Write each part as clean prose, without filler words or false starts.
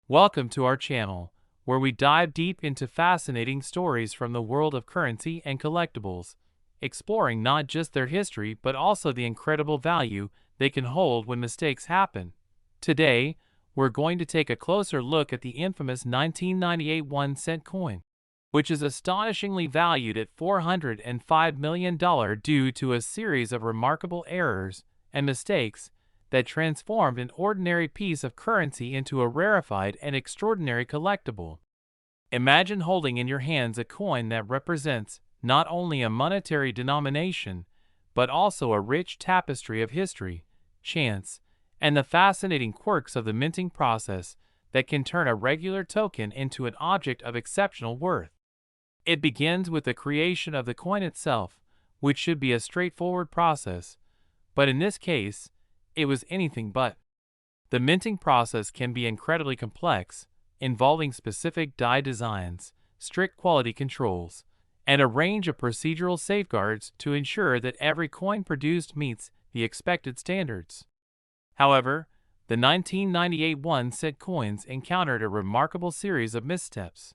Welcome to our channel, where we dive deep into fascinating stories from the world of currency and collectibles, exploring not just their history but also the incredible value they can hold when mistakes happen. Today, we're going to take a closer look at the infamous 1998 1-cent coin, which is astonishingly valued at $405 million due to a series of remarkable errors and mistakes that transformed an ordinary piece of currency into a rarefied and extraordinary collectible. Imagine holding in your hands a coin that represents not only a monetary denomination, but also a rich tapestry of history, chance, and the fascinating quirks of the minting process that can turn a regular token into an object of exceptional worth. It begins with the creation of the coin itself, which should be a straightforward process, but in this case, it was anything but. The minting process can be incredibly complex, involving specific die designs, strict quality controls, and a range of procedural safeguards to ensure that every coin produced meets the expected standards. However, the 1998 1-cent coins encountered a remarkable series of missteps.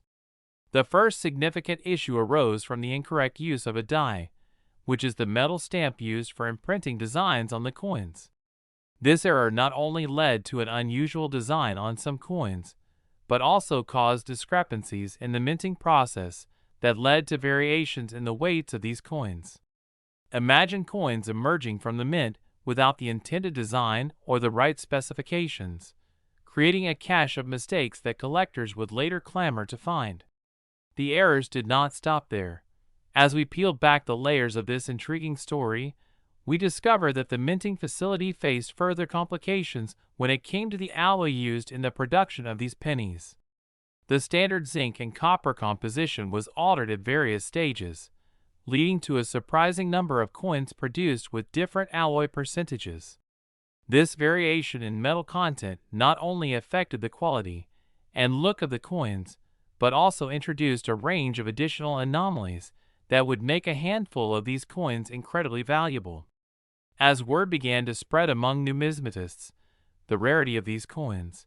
The first significant issue arose from the incorrect use of a die, which is the metal stamp used for imprinting designs on the coins. This error not only led to an unusual design on some coins, but also caused discrepancies in the minting process that led to variations in the weights of these coins. Imagine coins emerging from the mint without the intended design or the right specifications, creating a cache of mistakes that collectors would later clamor to find. The errors did not stop there. As we peeled back the layers of this intriguing story, we discovered that the minting facility faced further complications when it came to the alloy used in the production of these pennies. The standard zinc and copper composition was altered at various stages, leading to a surprising number of coins produced with different alloy percentages. This variation in metal content not only affected the quality and look of the coins, but also introduced a range of additional anomalies that would make a handful of these coins incredibly valuable. As word began to spread among numismatists, the rarity of these coins,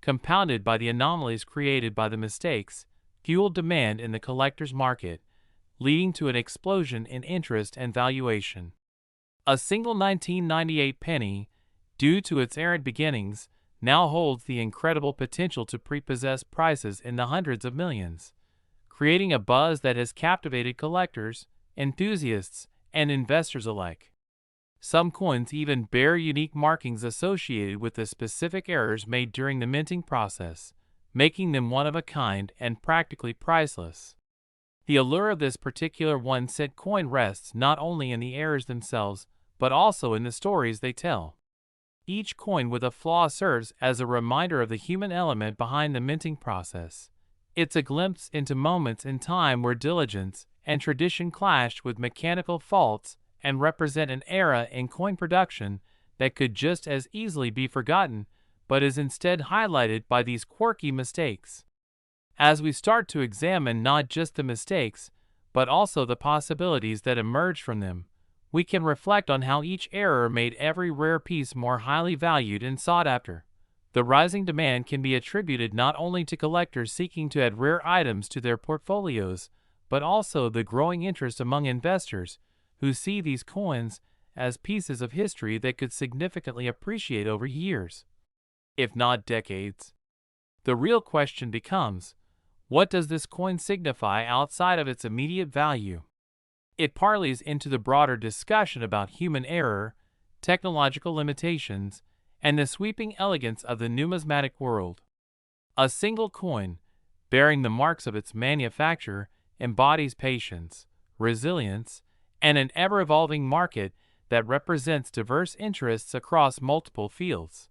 compounded by the anomalies created by the mistakes, fueled demand in the collector's market, leading to an explosion in interest and valuation. A single 1998 penny, due to its errant beginnings, now holds the incredible potential to prepossess prices in the hundreds of millions, creating a buzz that has captivated collectors, enthusiasts, and investors alike. Some coins even bear unique markings associated with the specific errors made during the minting process, making them one of a kind and practically priceless. The allure of this particular 1-cent coin rests not only in the errors themselves, but also in the stories they tell. Each coin with a flaw serves as a reminder of the human element behind the minting process. It's a glimpse into moments in time where diligence and tradition clashed with mechanical faults and represent an era in coin production that could just as easily be forgotten, but is instead highlighted by these quirky mistakes. As we start to examine not just the mistakes, but also the possibilities that emerge from them, we can reflect on how each error made every rare piece more highly valued and sought after. The rising demand can be attributed not only to collectors seeking to add rare items to their portfolios, but also the growing interest among investors who see these coins as pieces of history that could significantly appreciate over years, if not decades. The real question becomes, what does this coin signify outside of its immediate value? It parlays into the broader discussion about human error, technological limitations, and the sweeping elegance of the numismatic world. A single coin, bearing the marks of its manufacturer, embodies patience, resilience, and an ever-evolving market that represents diverse interests across multiple fields.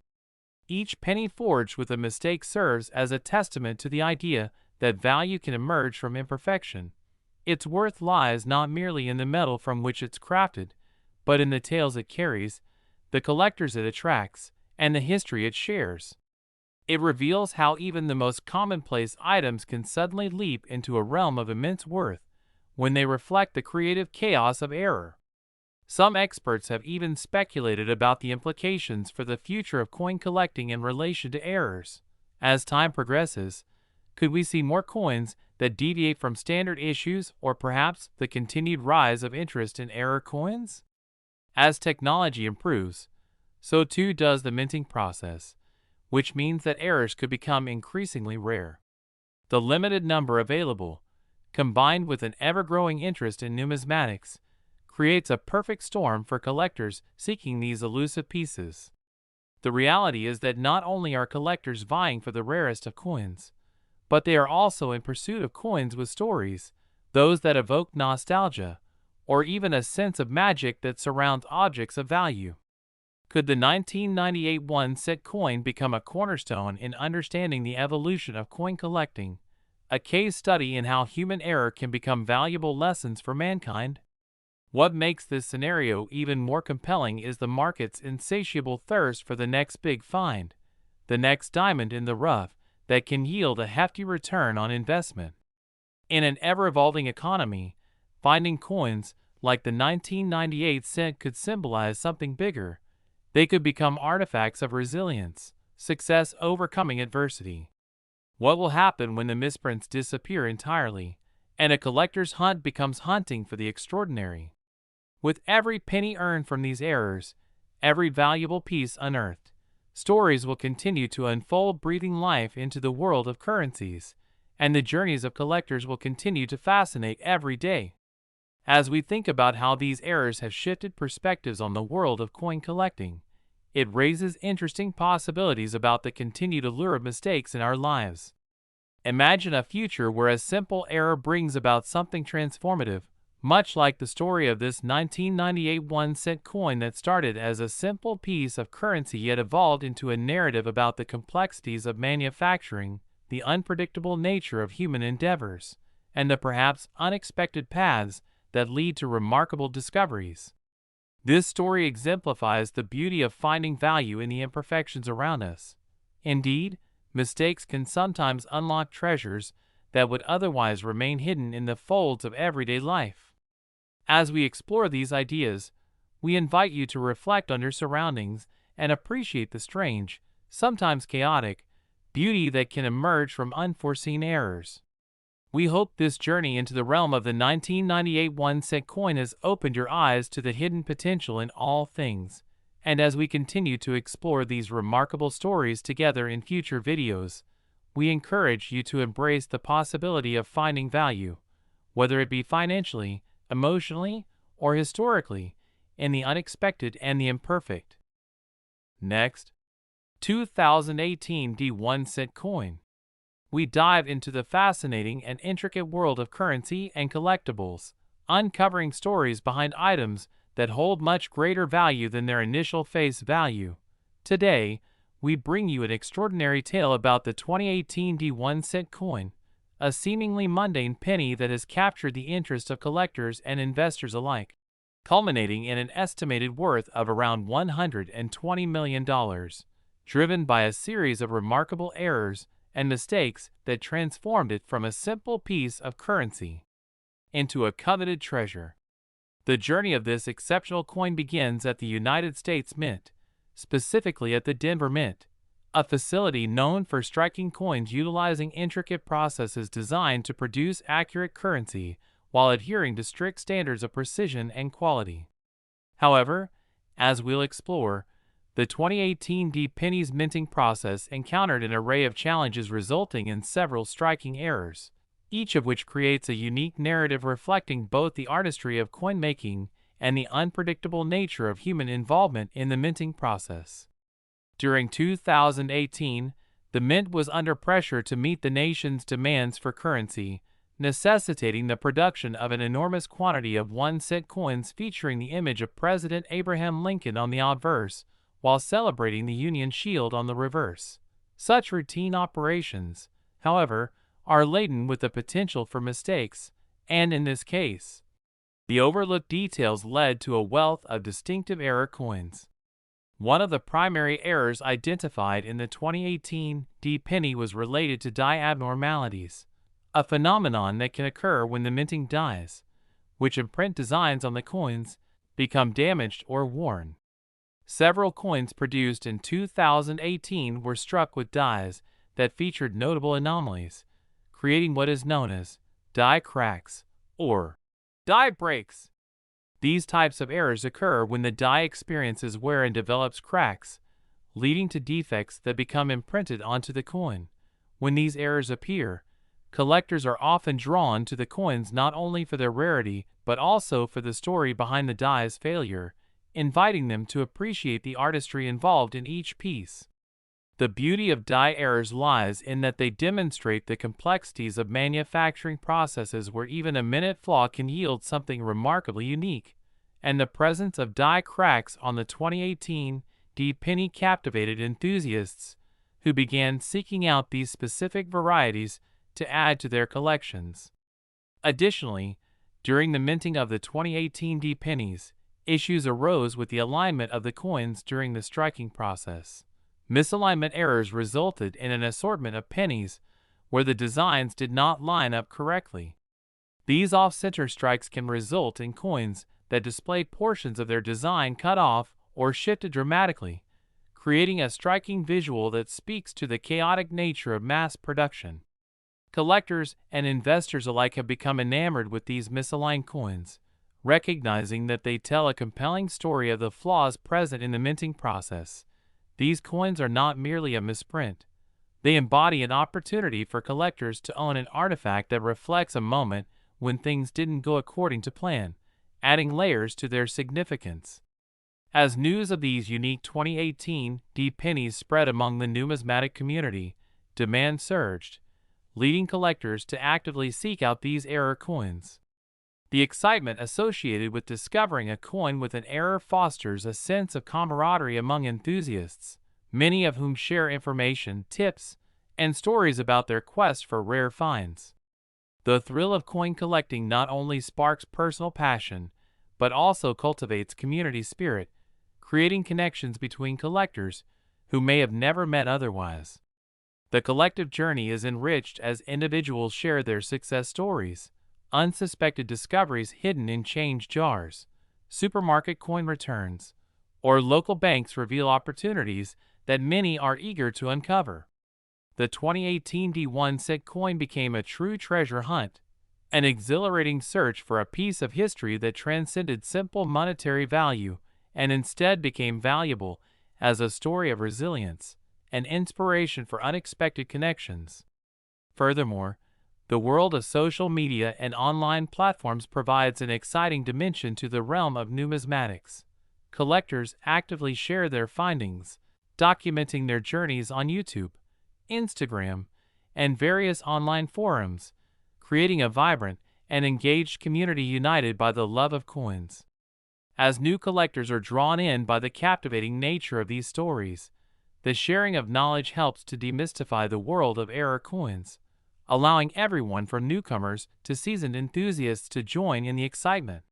Each penny forged with a mistake serves as a testament to the idea that value can emerge from imperfection. Its worth lies not merely in the metal from which it's crafted, but in the tales it carries, the collectors it attracts, and the history it shares. It reveals how even the most commonplace items can suddenly leap into a realm of immense worth when they reflect the creative chaos of error. Some experts have even speculated about the implications for the future of coin collecting in relation to errors, As time progresses, could we see more coins that deviate from standard issues, or perhaps the continued rise of interest in error coins? As technology improves, so too does the minting process, which means that errors could become increasingly rare. The limited number available, combined with an ever-growing interest in numismatics, creates a perfect storm for collectors seeking these elusive pieces. The reality is that not only are collectors vying for the rarest of coins, but they are also in pursuit of coins with stories, those that evoke nostalgia, or even a sense of magic that surrounds objects of value. Could the 1998 1-cent coin become a cornerstone in understanding the evolution of coin collecting, a case study in how human error can become valuable lessons for mankind? What makes this scenario even more compelling is the market's insatiable thirst for the next big find, the next diamond in the rough that can yield a hefty return on investment. In an ever-evolving economy, finding coins like the 1998 cent could symbolize something bigger. They could become artifacts of resilience, success overcoming adversity. What will happen when the misprints disappear entirely, and a collector's hunt becomes hunting for the extraordinary? With every penny earned from these errors, every valuable piece unearthed, stories will continue to unfold, breathing life into the world of currencies, and the journeys of collectors will continue to fascinate every day. As we think about how these errors have shifted perspectives on the world of coin collecting, it raises interesting possibilities about the continued allure of mistakes in our lives. Imagine a future where a simple error brings about something transformative, much like the story of this 1998 1-cent coin that started as a simple piece of currency yet evolved into a narrative about the complexities of manufacturing, the unpredictable nature of human endeavors, and the perhaps unexpected paths that lead to remarkable discoveries. This story exemplifies the beauty of finding value in the imperfections around us. Indeed, mistakes can sometimes unlock treasures that would otherwise remain hidden in the folds of everyday life. As we explore these ideas, we invite you to reflect on your surroundings and appreciate the strange, sometimes chaotic, beauty that can emerge from unforeseen errors. We hope this journey into the realm of the 1998 1-cent coin has opened your eyes to the hidden potential in all things, and as we continue to explore these remarkable stories together in future videos, we encourage you to embrace the possibility of finding value, whether it be financially, emotionally, or historically, in the unexpected and the imperfect. Next, 2018 1-cent coin. We dive into the fascinating and intricate world of currency and collectibles, uncovering stories behind items that hold much greater value than their initial face value. Today, we bring you an extraordinary tale about the 2018 1-cent coin, a seemingly mundane penny that has captured the interest of collectors and investors alike, culminating in an estimated worth of around $120 million, driven by a series of remarkable errors and mistakes that transformed it from a simple piece of currency into a coveted treasure. The journey of this exceptional coin begins at the United States Mint, specifically at the Denver Mint, a facility known for striking coins utilizing intricate processes designed to produce accurate currency while adhering to strict standards of precision and quality. However, as we'll explore, the 2018 Pennies minting process encountered an array of challenges resulting in several striking errors, each of which creates a unique narrative reflecting both the artistry of coin making and the unpredictable nature of human involvement in the minting process. During 2018, the Mint was under pressure to meet the nation's demands for currency, necessitating the production of an enormous quantity of 1-cent coins featuring the image of President Abraham Lincoln on the obverse, while celebrating the Union Shield on the reverse. Such routine operations, however, are laden with the potential for mistakes, and in this case, the overlooked details led to a wealth of distinctive error coins. One of the primary errors identified in the 2018 penny was related to die abnormalities, a phenomenon that can occur when the minting dies, which imprint designs on the coins, become damaged or worn. Several coins produced in 2018 were struck with dies that featured notable anomalies, creating what is known as die cracks or die breaks. These types of errors occur when the die experiences wear and develops cracks, leading to defects that become imprinted onto the coin. When these errors appear, collectors are often drawn to the coins not only for their rarity but also for the story behind the die's failure, inviting them to appreciate the artistry involved in each piece. The beauty of die errors lies in that they demonstrate the complexities of manufacturing processes where even a minute flaw can yield something remarkably unique, and the presence of die cracks on the 2018 Penny captivated enthusiasts who began seeking out these specific varieties to add to their collections. Additionally, during the minting of the 2018 pennies, issues arose with the alignment of the coins during the striking process. Misalignment errors resulted in an assortment of pennies where the designs did not line up correctly. These off-center strikes can result in coins that display portions of their design cut off or shifted dramatically, creating a striking visual that speaks to the chaotic nature of mass production. Collectors and investors alike have become enamored with these misaligned coins, recognizing that they tell a compelling story of the flaws present in the minting process. These coins are not merely a misprint. They embody an opportunity for collectors to own an artifact that reflects a moment when things didn't go according to plan, adding layers to their significance. As news of these unique 2018 pennies spread among the numismatic community, demand surged, leading collectors to actively seek out these error coins. The excitement associated with discovering a coin with an error fosters a sense of camaraderie among enthusiasts, many of whom share information, tips, and stories about their quest for rare finds. The thrill of coin collecting not only sparks personal passion, but also cultivates community spirit, creating connections between collectors who may have never met otherwise. The collective journey is enriched as individuals share their success stories, unsuspected discoveries hidden in change jars, supermarket coin returns, or local banks reveal opportunities that many are eager to uncover. The 2018 D1 coin became a true treasure hunt, an exhilarating search for a piece of history that transcended simple monetary value and instead became valuable as a story of resilience and inspiration for unexpected connections. Furthermore, the world of social media and online platforms provides an exciting dimension to the realm of numismatics. Collectors actively share their findings, documenting their journeys on YouTube, Instagram, and various online forums, creating a vibrant and engaged community united by the love of coins. As new collectors are drawn in by the captivating nature of these stories, the sharing of knowledge helps to demystify the world of error coins, allowing everyone from newcomers to seasoned enthusiasts to join in the excitement.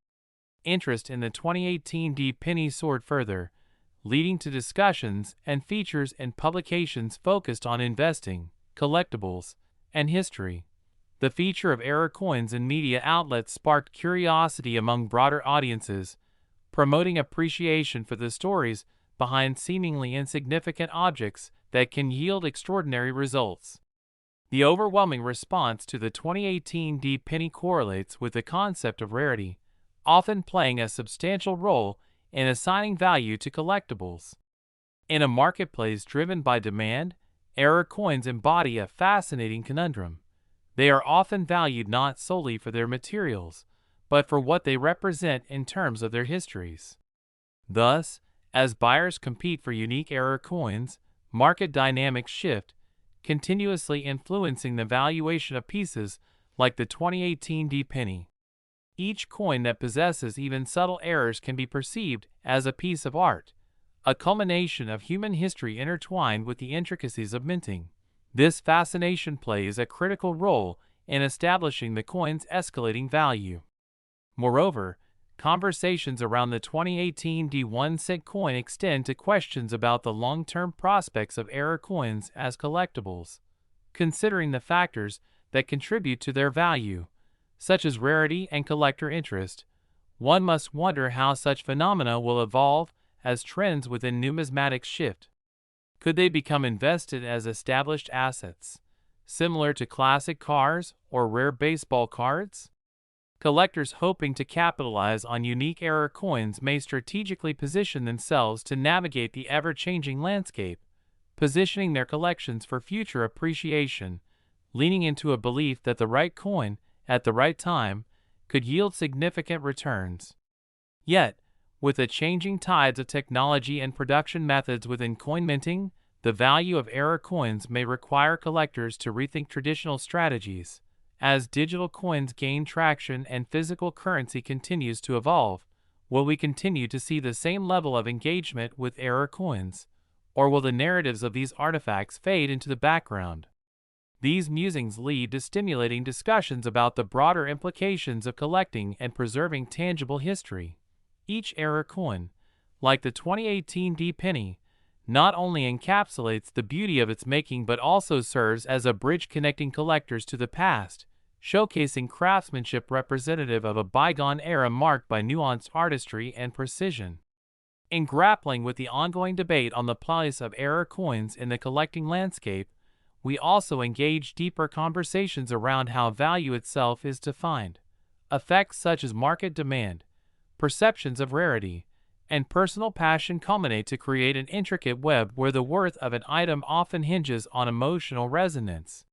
Interest in the 2018 penny soared further, leading to discussions and features in publications focused on investing, collectibles, and history. The feature of error coins in media outlets sparked curiosity among broader audiences, promoting appreciation for the stories behind seemingly insignificant objects that can yield extraordinary results. The overwhelming response to the 2018 penny correlates with the concept of rarity, often playing a substantial role in assigning value to collectibles. In a marketplace driven by demand, error coins embody a fascinating conundrum. They are often valued not solely for their materials, but for what they represent in terms of their histories. Thus, as buyers compete for unique error coins, market dynamics shift, continuously influencing the valuation of pieces like the 2018 penny. Each coin that possesses even subtle errors can be perceived as a piece of art, a culmination of human history intertwined with the intricacies of minting. This fascination plays a critical role in establishing the coin's escalating value. Moreover, conversations around the 2018 D1 coin extend to questions about the long-term prospects of error coins as collectibles. Considering the factors that contribute to their value, such as rarity and collector interest, one must wonder how such phenomena will evolve as trends within numismatics shift. Could they become invested as established assets, similar to classic cars or rare baseball cards? Collectors hoping to capitalize on unique era coins may strategically position themselves to navigate the ever-changing landscape, positioning their collections for future appreciation, leaning into a belief that the right coin, at the right time, could yield significant returns. Yet, with the changing tides of technology and production methods within coin minting, the value of era coins may require collectors to rethink traditional strategies. As digital coins gain traction and physical currency continues to evolve, will we continue to see the same level of engagement with era coins, or will the narratives of these artifacts fade into the background? These musings lead to stimulating discussions about the broader implications of collecting and preserving tangible history. Each era coin, like the 2018 penny, not only encapsulates the beauty of its making but also serves as a bridge connecting collectors to the past, showcasing craftsmanship representative of a bygone era marked by nuanced artistry and precision. In grappling with the ongoing debate on the place of era coins in the collecting landscape, we also engage deeper conversations around how value itself is defined. Effects such as market demand, perceptions of rarity, and personal passion culminate to create an intricate web where the worth of an item often hinges on emotional resonance.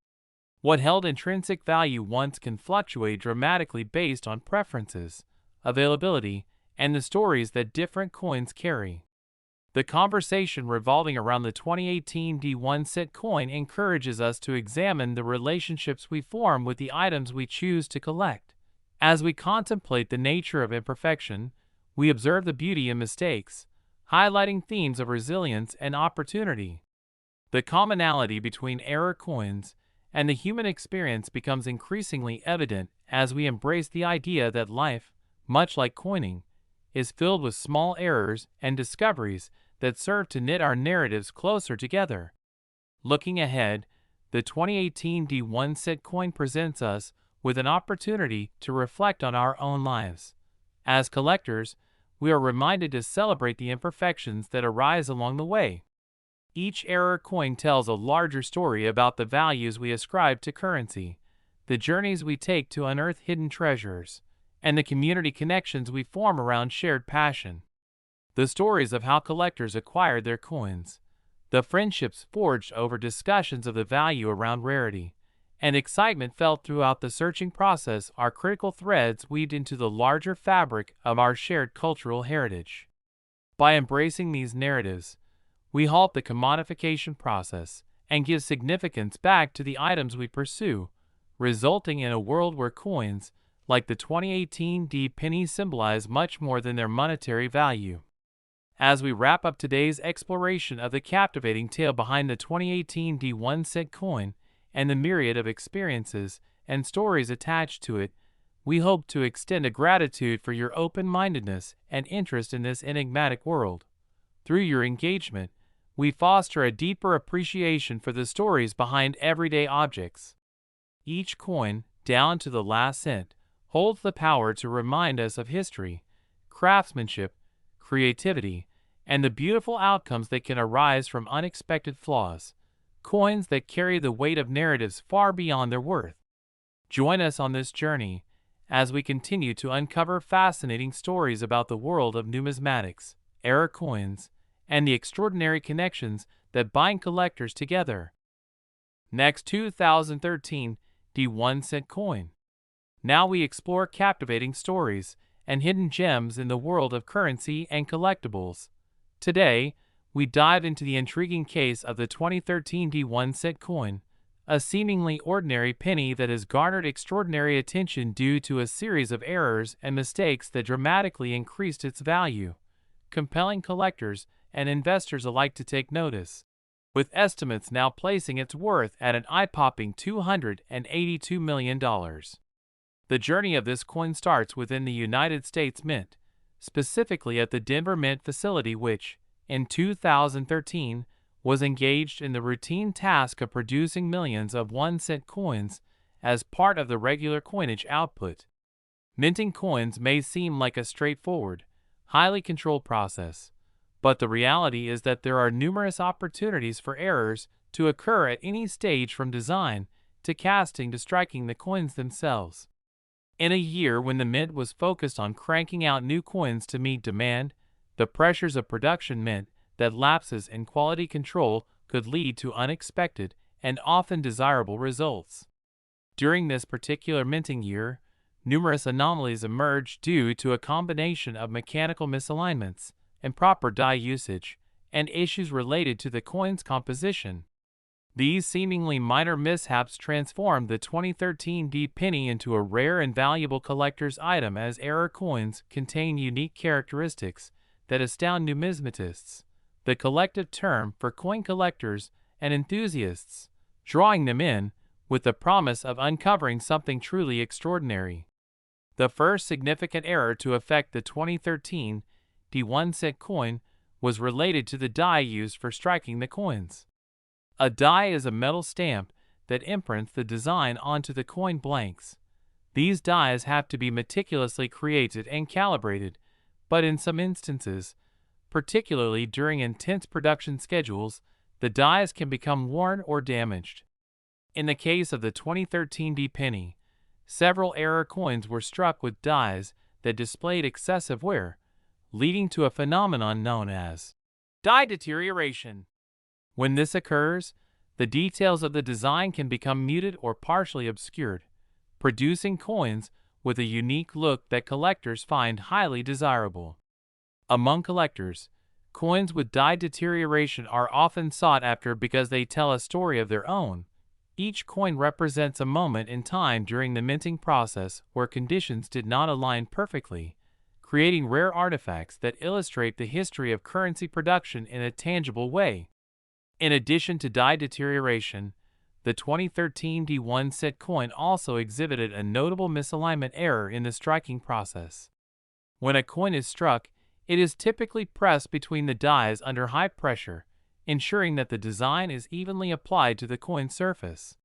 What held intrinsic value once can fluctuate dramatically based on preferences, availability, and the stories that different coins carry. The conversation revolving around the 2018 D1 coin encourages us to examine the relationships we form with the items we choose to collect. As we contemplate the nature of imperfection, we observe the beauty in mistakes, highlighting themes of resilience and opportunity. The commonality between era coins and the human experience becomes increasingly evident as we embrace the idea that life, much like coining, is filled with small errors and discoveries that serve to knit our narratives closer together. Looking ahead, the 2018 D1 coin presents us with an opportunity to reflect on our own lives. As collectors, we are reminded to celebrate the imperfections that arise along the way. Each era coin tells a larger story about the values we ascribe to currency, the journeys we take to unearth hidden treasures, and the community connections we form around shared passion. The stories of how collectors acquired their coins, the friendships forged over discussions of the value around rarity, and excitement felt throughout the searching process are critical threads weaved into the larger fabric of our shared cultural heritage. By embracing these narratives, we halt the commodification process and give significance back to the items we pursue, resulting in a world where coins, like the 2018 penny, symbolize much more than their monetary value. As we wrap up today's exploration of the captivating tale behind the 2018 D1 coin and the myriad of experiences and stories attached to it, we hope to extend a gratitude for your open-mindedness and interest in this enigmatic world. Through your engagement, we foster a deeper appreciation for the stories behind everyday objects. Each coin, down to the last cent, holds the power to remind us of history, craftsmanship, creativity, and the beautiful outcomes that can arise from unexpected flaws, coins that carry the weight of narratives far beyond their worth. Join us on this journey as we continue to uncover fascinating stories about the world of numismatics, era coins, and the extraordinary connections that bind collectors together. Next, 2013 D1 coin. Now we explore captivating stories and hidden gems in the world of currency and collectibles. Today, we dive into the intriguing case of the 2013 D1 coin, a seemingly ordinary penny that has garnered extraordinary attention due to a series of errors and mistakes that dramatically increased its value, compelling collectors and investors alike to take notice, with estimates now placing its worth at an eye-popping $282 million. The journey of this coin starts within the United States Mint, specifically at the Denver Mint facility which, in 2013, was engaged in the routine task of producing millions of 1-cent coins as part of the regular coinage output. Minting coins may seem like a straightforward, highly controlled process, but the reality is that there are numerous opportunities for errors to occur at any stage from design to casting to striking the coins themselves. In a year when the mint was focused on cranking out new coins to meet demand, the pressures of production meant that lapses in quality control could lead to unexpected and often desirable results. During this particular minting year, numerous anomalies emerged due to a combination of mechanical misalignments, improper die usage, and issues related to the coin's composition. These seemingly minor mishaps transformed the 2013 D penny into a rare and valuable collector's item, as error coins contain unique characteristics that astound numismatists, the collective term for coin collectors and enthusiasts, drawing them in with the promise of uncovering something truly extraordinary. The first significant error to affect the 2013 D1 coin was related to the die used for striking the coins. A die is a metal stamp that imprints the design onto the coin blanks. These dies have to be meticulously created and calibrated, but in some instances, particularly during intense production schedules, the dies can become worn or damaged. In the case of the 2013 D penny, several error coins were struck with dies that displayed excessive wear, leading to a phenomenon known as die deterioration. When this occurs, the details of the design can become muted or partially obscured, producing coins with a unique look that collectors find highly desirable. Among collectors, coins with die deterioration are often sought after because they tell a story of their own. Each coin represents a moment in time during the minting process where conditions did not align perfectly, creating rare artifacts that illustrate the history of currency production in a tangible way. In addition to die deterioration, the 2013 D1 coin also exhibited a notable misalignment error in the striking process. When a coin is struck, it is typically pressed between the dies under high pressure, ensuring that the design is evenly applied to the coin surface.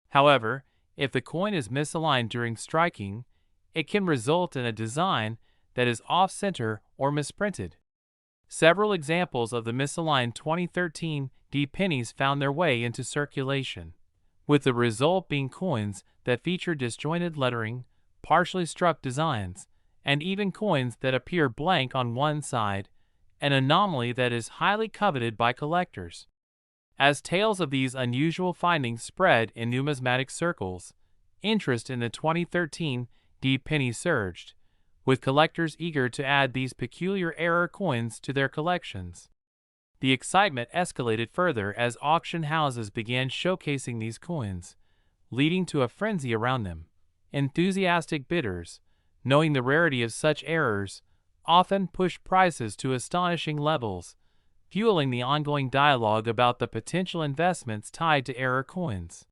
However, if the coin is misaligned during striking, it can result in a design that is off-center or misprinted. Several examples of the misaligned 2013 D pennies found their way into circulation, with the result being coins that feature disjointed lettering, partially struck designs, and even coins that appear blank on one side, an anomaly that is highly coveted by collectors. As tales of these unusual findings spread in numismatic circles, interest in the 2013 D penny surged, with collectors eager to add these peculiar error coins to their collections. The excitement escalated further as auction houses began showcasing these coins, leading to a frenzy around them. Enthusiastic bidders, knowing the rarity of such errors, often pushed prices to astonishing levels, fueling the ongoing dialogue about the potential investments tied to error coins.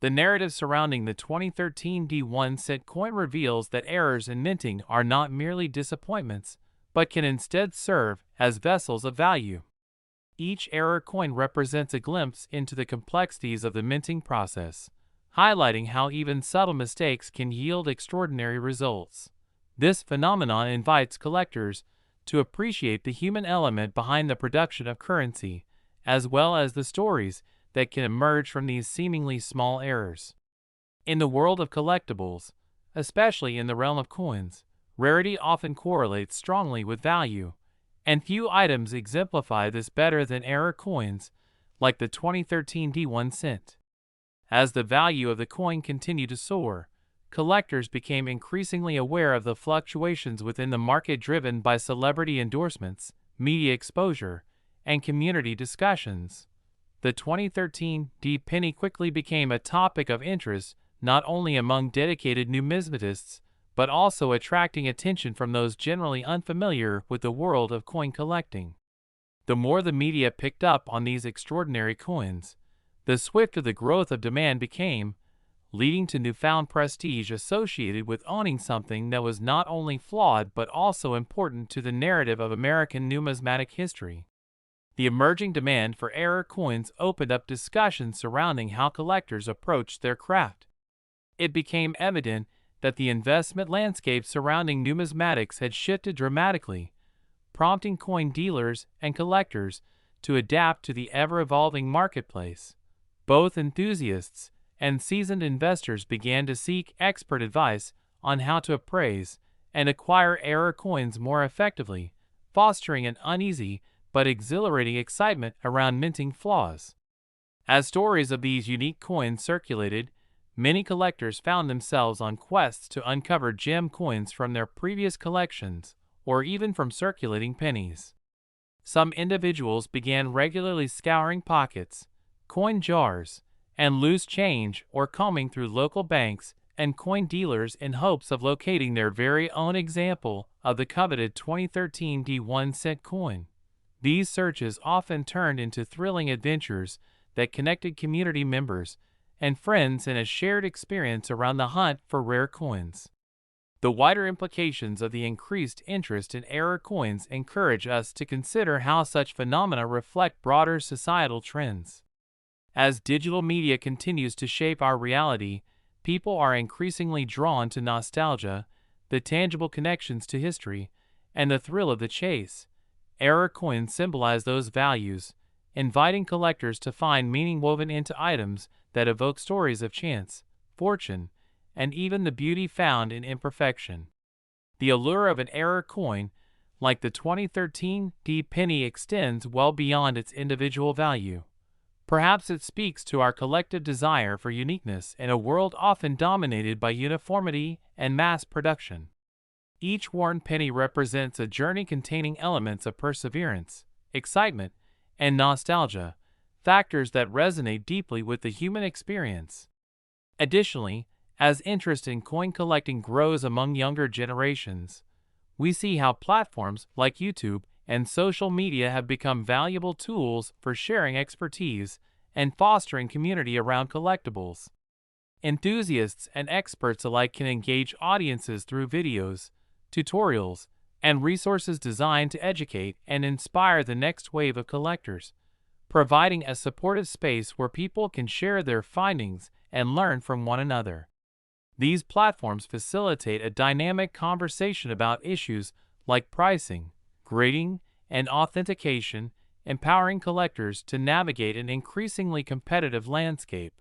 The narrative surrounding the 2013 D1 coin reveals that errors in minting are not merely disappointments, but can instead serve as vessels of value. Each error coin represents a glimpse into the complexities of the minting process, highlighting how even subtle mistakes can yield extraordinary results. This phenomenon invites collectors to appreciate the human element behind the production of currency, as well as the stories that can emerge from these seemingly small errors. In the world of collectibles, especially in the realm of coins, rarity often correlates strongly with value, and few items exemplify this better than error coins, like the 2013 D1. As the value of the coin continued to soar, collectors became increasingly aware of the fluctuations within the market driven by celebrity endorsements, media exposure, and community discussions. The 2013 D penny quickly became a topic of interest not only among dedicated numismatists, but also attracting attention from those generally unfamiliar with the world of coin collecting. The more the media picked up on these extraordinary coins, the swifter the growth of demand became, leading to newfound prestige associated with owning something that was not only flawed but also important to the narrative of American numismatic history. The emerging demand for error coins opened up discussions surrounding how collectors approached their craft. It became evident that the investment landscape surrounding numismatics had shifted dramatically, prompting coin dealers and collectors to adapt to the ever-evolving marketplace. Both enthusiasts and seasoned investors began to seek expert advice on how to appraise and acquire error coins more effectively, fostering an uneasy but exhilarating excitement around minting flaws. As stories of these unique coins circulated, many collectors found themselves on quests to uncover gem coins from their previous collections or even from circulating pennies. Some individuals began regularly scouring pockets, coin jars, and loose change or combing through local banks and coin dealers in hopes of locating their very own example of the coveted 2013 D1 coin. These searches often turned into thrilling adventures that connected community members and friends in a shared experience around the hunt for rare coins. The wider implications of the increased interest in error coins encourage us to consider how such phenomena reflect broader societal trends. As digital media continues to shape our reality, people are increasingly drawn to nostalgia, the tangible connections to history, and the thrill of the chase. Error coins symbolize those values, inviting collectors to find meaning woven into items that evoke stories of chance, fortune, and even the beauty found in imperfection. The allure of an error coin, like the 2013 D penny, extends well beyond its individual value. Perhaps it speaks to our collective desire for uniqueness in a world often dominated by uniformity and mass production. Each worn penny represents a journey containing elements of perseverance, excitement, and nostalgia, factors that resonate deeply with the human experience. Additionally, as interest in coin collecting grows among younger generations, we see how platforms like YouTube and social media have become valuable tools for sharing expertise and fostering community around collectibles. Enthusiasts and experts alike can engage audiences through videos, tutorials, and resources designed to educate and inspire the next wave of collectors, providing a supportive space where people can share their findings and learn from one another. These platforms facilitate a dynamic conversation about issues like pricing, grading, and authentication, empowering collectors to navigate an increasingly competitive landscape.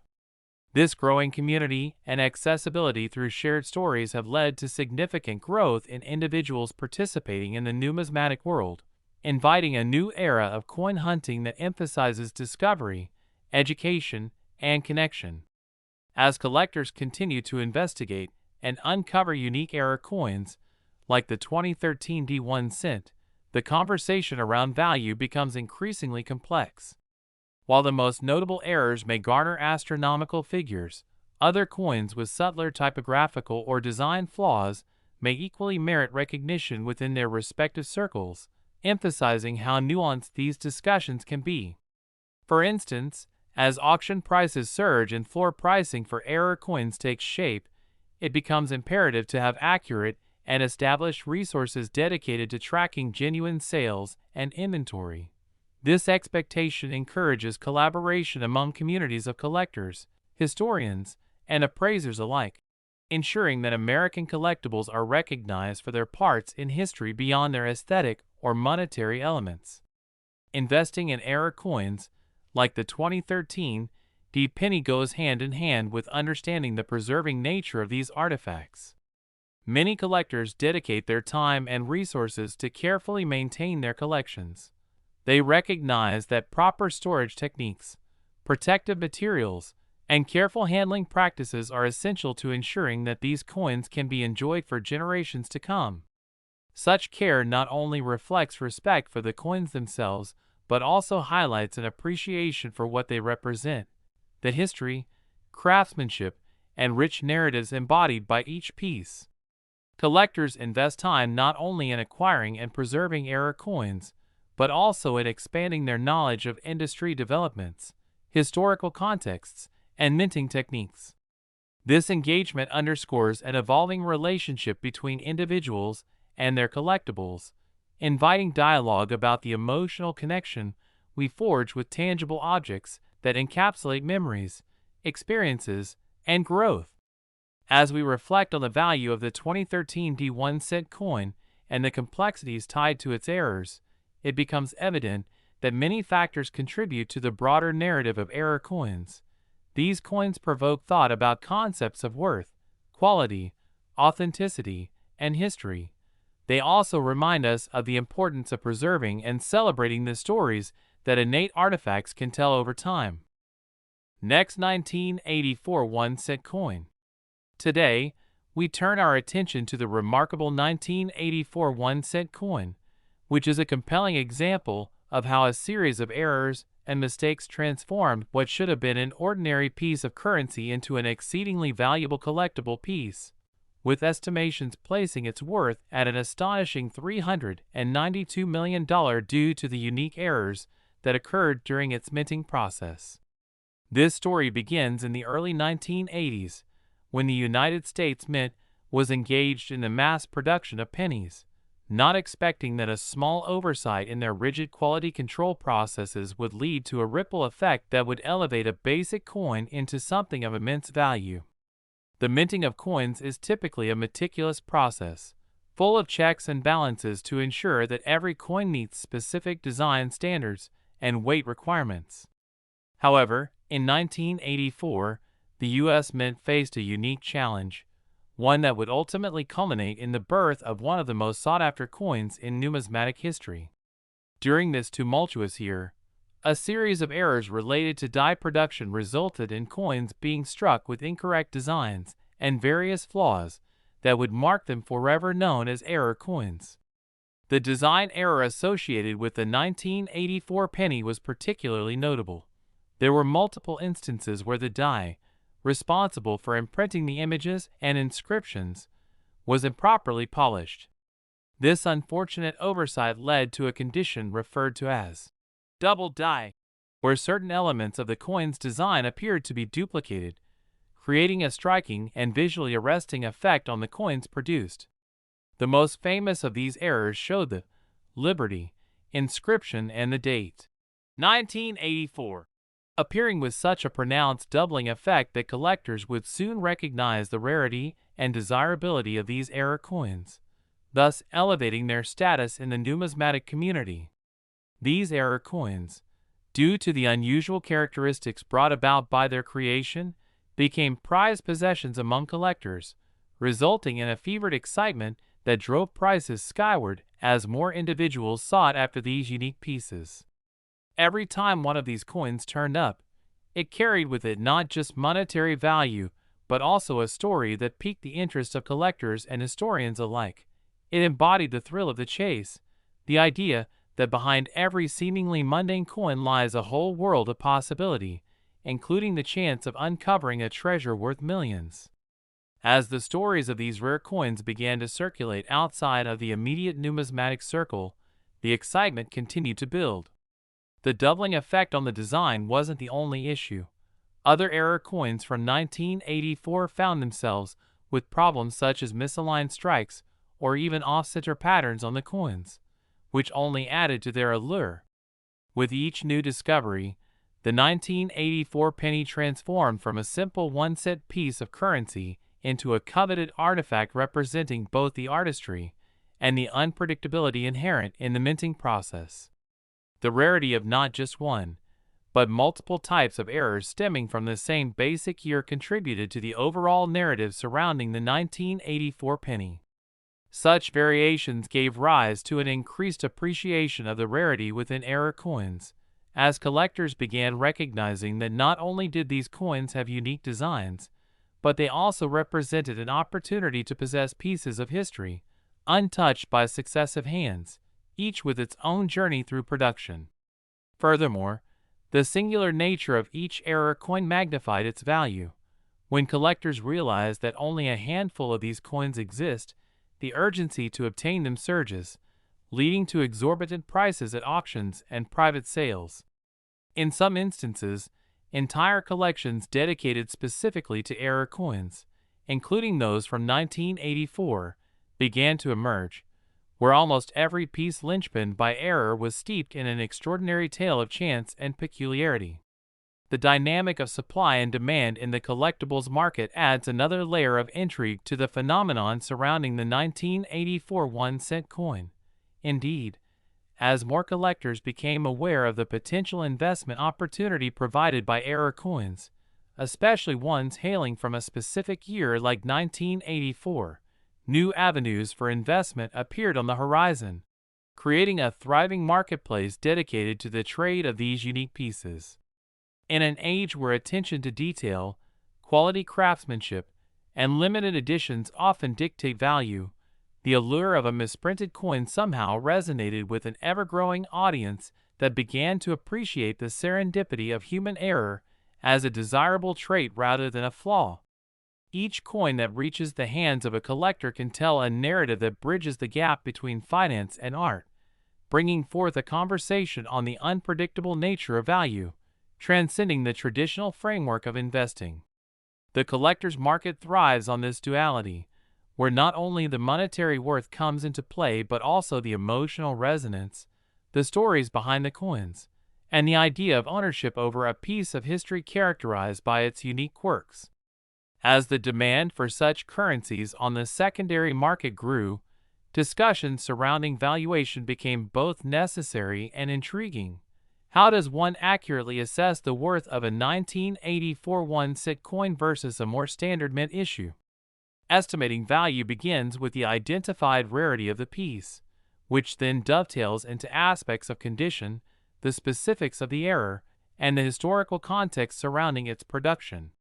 This growing community and accessibility through shared stories have led to significant growth in individuals participating in the numismatic world, inviting a new era of coin hunting that emphasizes discovery, education, and connection. As collectors continue to investigate and uncover unique error coins, like the 2013 D1 the conversation around value becomes increasingly complex. While the most notable errors may garner astronomical figures, other coins with subtler typographical or design flaws may equally merit recognition within their respective circles, emphasizing how nuanced these discussions can be. For instance, as auction prices surge and floor pricing for error coins takes shape, it becomes imperative to have accurate and established resources dedicated to tracking genuine sales and inventory. This expectation encourages collaboration among communities of collectors, historians, and appraisers alike, ensuring that American collectibles are recognized for their parts in history beyond their aesthetic or monetary elements. Investing in error coins, like the 2013 D penny, goes hand in hand with understanding the preserving nature of these artifacts. Many collectors dedicate their time and resources to carefully maintain their collections. They recognize that proper storage techniques, protective materials, and careful handling practices are essential to ensuring that these coins can be enjoyed for generations to come. Such care not only reflects respect for the coins themselves, but also highlights an appreciation for what they represent, the history, craftsmanship, and rich narratives embodied by each piece. Collectors invest time not only in acquiring and preserving error coins, but also in expanding their knowledge of industry developments, historical contexts, and minting techniques. This engagement underscores an evolving relationship between individuals and their collectibles, inviting dialogue about the emotional connection we forge with tangible objects that encapsulate memories, experiences, and growth. As we reflect on the value of the 2013 D1 coin and the complexities tied to its errors, it becomes evident that many factors contribute to the broader narrative of error coins. These coins provoke thought about concepts of worth, quality, authenticity, and history. They also remind us of the importance of preserving and celebrating the stories that innate artifacts can tell over time. Next, 1984 1-cent coin. Today, we turn our attention to the remarkable 1984 1-cent coin, which is a compelling example of how a series of errors and mistakes transformed what should have been an ordinary piece of currency into an exceedingly valuable collectible piece, with estimations placing its worth at an astonishing $392 million due to the unique errors that occurred during its minting process. This story begins in the early 1980s, when the United States Mint was engaged in the mass production of pennies, not expecting that a small oversight in their rigid quality control processes would lead to a ripple effect that would elevate a basic coin into something of immense value. The minting of coins is typically a meticulous process, full of checks and balances to ensure that every coin meets specific design standards and weight requirements. However, in 1984, the U.S. Mint faced a unique challenge, one that would ultimately culminate in the birth of one of the most sought-after coins in numismatic history. During this tumultuous year, a series of errors related to die production resulted in coins being struck with incorrect designs and various flaws that would mark them forever known as error coins. The design error associated with the 1984 penny was particularly notable. There were multiple instances where the die, responsible for imprinting the images and inscriptions, was improperly polished. This unfortunate oversight led to a condition referred to as double die, where certain elements of the coin's design appeared to be duplicated, creating a striking and visually arresting effect on the coins produced. The most famous of these errors showed the Liberty inscription and the date 1984, appearing with such a pronounced doubling effect that collectors would soon recognize the rarity and desirability of these error coins, thus elevating their status in the numismatic community. These error coins, due to the unusual characteristics brought about by their creation, became prized possessions among collectors, resulting in a fevered excitement that drove prices skyward as more individuals sought after these unique pieces. Every time one of these coins turned up, it carried with it not just monetary value, but also a story that piqued the interest of collectors and historians alike. It embodied the thrill of the chase, the idea that behind every seemingly mundane coin lies a whole world of possibility, including the chance of uncovering a treasure worth millions. As the stories of these rare coins began to circulate outside of the immediate numismatic circle, the excitement continued to build. The doubling effect on the design wasn't the only issue. Other error coins from 1984 found themselves with problems such as misaligned strikes or even off-center patterns on the coins, which only added to their allure. With each new discovery, the 1984 penny transformed from a simple 1-cent piece of currency into a coveted artifact representing both the artistry and the unpredictability inherent in the minting process. The rarity of not just one, but multiple types of errors stemming from the same basic year contributed to the overall narrative surrounding the 1984 penny. Such variations gave rise to an increased appreciation of the rarity within error coins, as collectors began recognizing that not only did these coins have unique designs, but they also represented an opportunity to possess pieces of history, untouched by successive hands, each with its own journey through production. Furthermore, the singular nature of each error coin magnified its value. When collectors realized that only a handful of these coins exist, the urgency to obtain them surges, leading to exorbitant prices at auctions and private sales. In some instances, entire collections dedicated specifically to error coins, including those from 1984, began to emerge, where almost every piece linchpin by error was steeped in an extraordinary tale of chance and peculiarity. the dynamic of supply and demand in the collectibles market adds another layer of intrigue to the phenomenon surrounding the 1984 1-cent coin. Indeed, as more collectors became aware of the potential investment opportunity provided by error coins, especially ones hailing from a specific year like 1984, new avenues for investment appeared on the horizon, creating a thriving marketplace dedicated to the trade of these unique pieces. In an age where attention to detail, quality craftsmanship, and limited editions often dictate value, the allure of a misprinted coin somehow resonated with an ever-growing audience that began to appreciate the serendipity of human error as a desirable trait rather than a flaw. Each coin that reaches the hands of a collector can tell a narrative that bridges the gap between finance and art, bringing forth a conversation on the unpredictable nature of value, transcending the traditional framework of investing. The collector's market thrives on this duality, where not only the monetary worth comes into play but also the emotional resonance, the stories behind the coins, and the idea of ownership over a piece of history characterized by its unique quirks. As the demand for such currencies on the secondary market grew, discussions surrounding valuation became both necessary and intriguing. How does one accurately assess the worth of a 1984 1-cent coin versus a more standard mint issue? Estimating value begins with the identified rarity of the piece, which then dovetails into aspects of condition, the specifics of the error, and the historical context surrounding its production.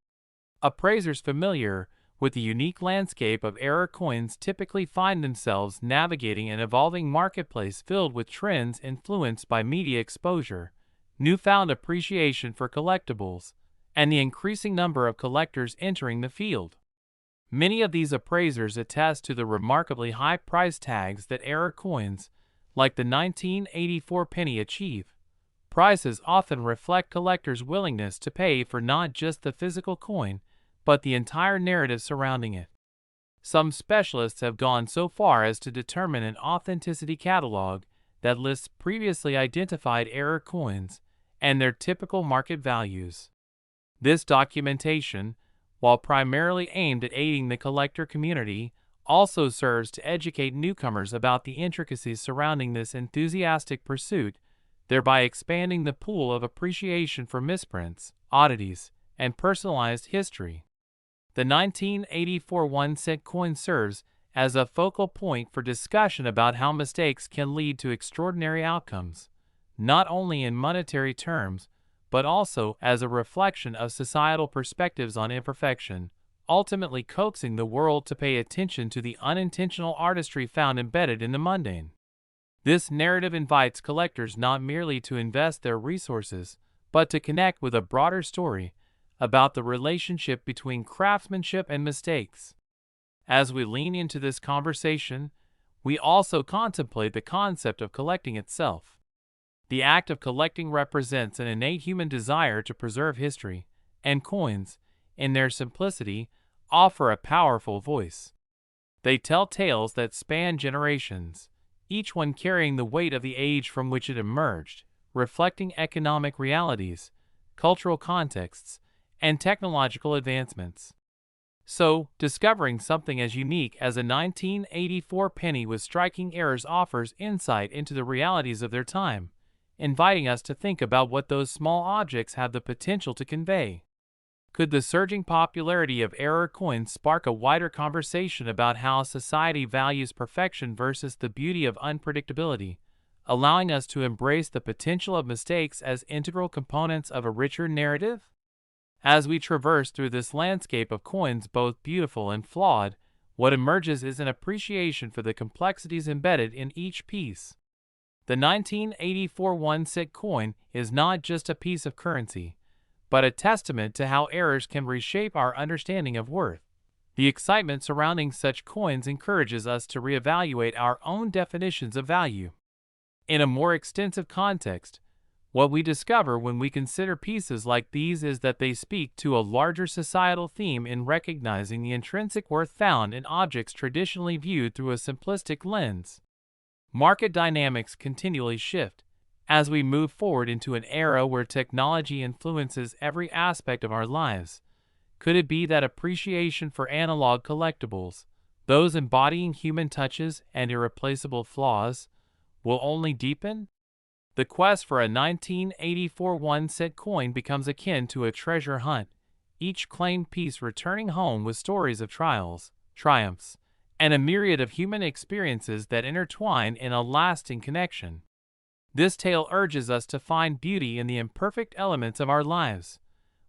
Appraisers familiar with the unique landscape of error coins typically find themselves navigating an evolving marketplace filled with trends influenced by media exposure, newfound appreciation for collectibles, and the increasing number of collectors entering the field. Many of these appraisers attest to the remarkably high price tags that error coins, like the 1984 penny, achieve. Prices often reflect collectors' willingness to pay for not just the physical coin, but the entire narrative surrounding it. Some specialists have gone so far as to determine an authenticity catalog that lists previously identified error coins and their typical market values. This documentation, while primarily aimed at aiding the collector community, also serves to educate newcomers about the intricacies surrounding this enthusiastic pursuit, thereby expanding the pool of appreciation for misprints, oddities, and personalized history. The 1984 1-cent coin serves as a focal point for discussion about how mistakes can lead to extraordinary outcomes, not only in monetary terms, but also as a reflection of societal perspectives on imperfection, ultimately coaxing the world to pay attention to the unintentional artistry found embedded in the mundane. This narrative invites collectors not merely to invest their resources, but to connect with a broader story about the relationship between craftsmanship and mistakes. As we lean into this conversation, we also contemplate the concept of collecting itself. The act of collecting represents an innate human desire to preserve history, and coins, in their simplicity, offer a powerful voice. They tell tales that span generations, each one carrying the weight of the age from which it emerged, reflecting economic realities, cultural contexts, and technological advancements. So, discovering something as unique as a 1984 penny with striking errors offers insight into the realities of their time, inviting us to think about what those small objects have the potential to convey. Could the surging popularity of error coins spark a wider conversation about how society values perfection versus the beauty of unpredictability, allowing us to embrace the potential of mistakes as integral components of a richer narrative? As we traverse through this landscape of coins both beautiful and flawed, what emerges is an appreciation for the complexities embedded in each piece. The 1984 1-cent coin is not just a piece of currency, but a testament to how errors can reshape our understanding of worth. The excitement surrounding such coins encourages us to reevaluate our own definitions of value. In a more extensive context, what we discover when we consider pieces like these is that they speak to a larger societal theme in recognizing the intrinsic worth found in objects traditionally viewed through a simplistic lens. Market dynamics continually shift, As we move forward into an era where technology influences every aspect of our lives, could it be that appreciation for analog collectibles, those embodying human touches and irreplaceable flaws, will only deepen? The quest for a 1984 one-cent coin becomes akin to a treasure hunt, each claimed piece returning home with stories of trials, triumphs, and a myriad of human experiences that intertwine in a lasting connection. This tale urges us to find beauty in the imperfect elements of our lives,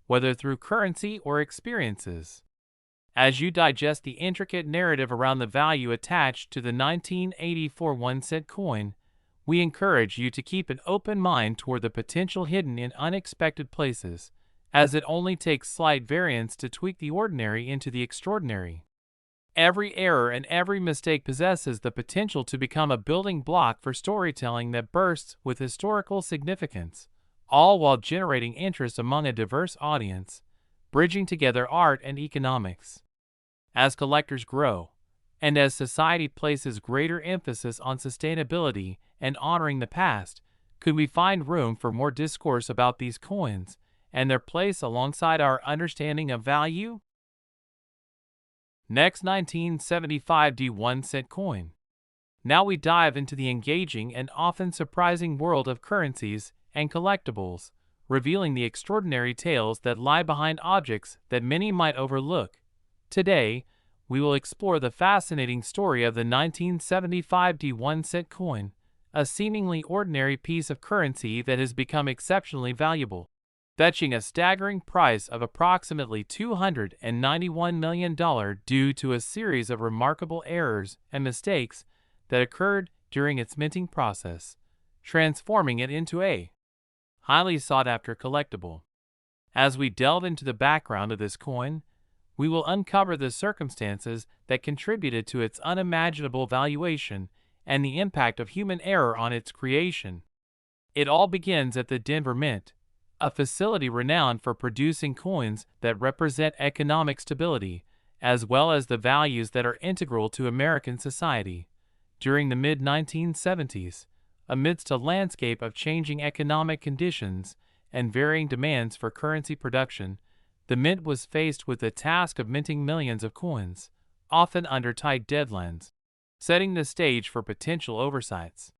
whether through currency or experiences. As you digest the intricate narrative around the value attached to the 1984 one-cent coin, we encourage you to keep an open mind toward the potential hidden in unexpected places, as it only takes slight variance to tweak the ordinary into the extraordinary. Every error and every mistake possesses the potential to become a building block for storytelling that bursts with historical significance, all while generating interest among a diverse audience, bridging together art and economics. As collectors grow, and as society places greater emphasis on sustainability and honoring the past, could we find room for more discourse about these coins and their place alongside our understanding of value? Next, 1975 D 1-cent coin. Now we dive into the engaging and often surprising world of currencies and collectibles, revealing the extraordinary tales that lie behind objects that many might overlook. Today, we will explore the fascinating story of the 1975 D 1-cent coin, a seemingly ordinary piece of currency that has become exceptionally valuable, fetching a staggering price of approximately $291 million due to a series of remarkable errors and mistakes that occurred during its minting process, transforming it into a highly sought-after collectible. As we delve into the background of this coin, we will uncover the circumstances that contributed to its unimaginable valuation and the impact of human error on its creation. It all begins at the Denver Mint, a facility renowned for producing coins that represent economic stability, as well as the values that are integral to American society. During the mid-1970s, amidst a landscape of changing economic conditions and varying demands for currency production, the Mint was faced with the task of minting millions of coins, often under tight deadlines, setting the stage for potential oversights.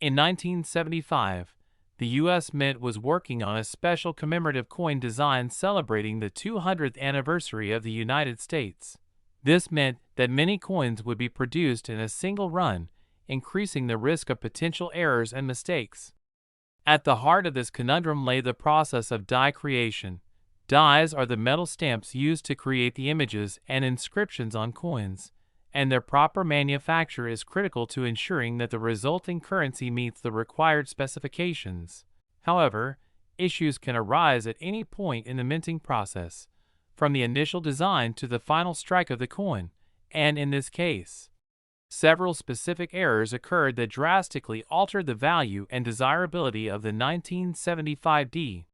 In 1975, the U.S. Mint was working on a special commemorative coin design celebrating the 200th anniversary of the United States. This meant that many coins would be produced in a single run, increasing the risk of potential errors and mistakes. At the heart of this conundrum lay the process of die creation. Dies are the metal stamps used to create the images and inscriptions on coins, and their proper manufacture is critical to ensuring that the resulting currency meets the required specifications. However, issues can arise at any point in the minting process, from the initial design to the final strike of the coin, and in this case, several specific errors occurred that drastically altered the value and desirability of the 1975 D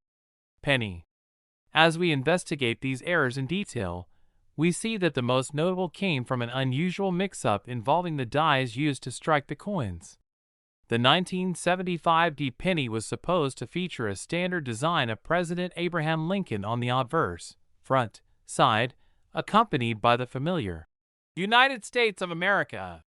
penny. As we investigate these errors in detail, we see that the most notable came from an unusual mix-up involving the dies used to strike the coins. The 1975 D penny was supposed to feature a standard design of President Abraham Lincoln on the obverse front side, accompanied by the familiar United States of America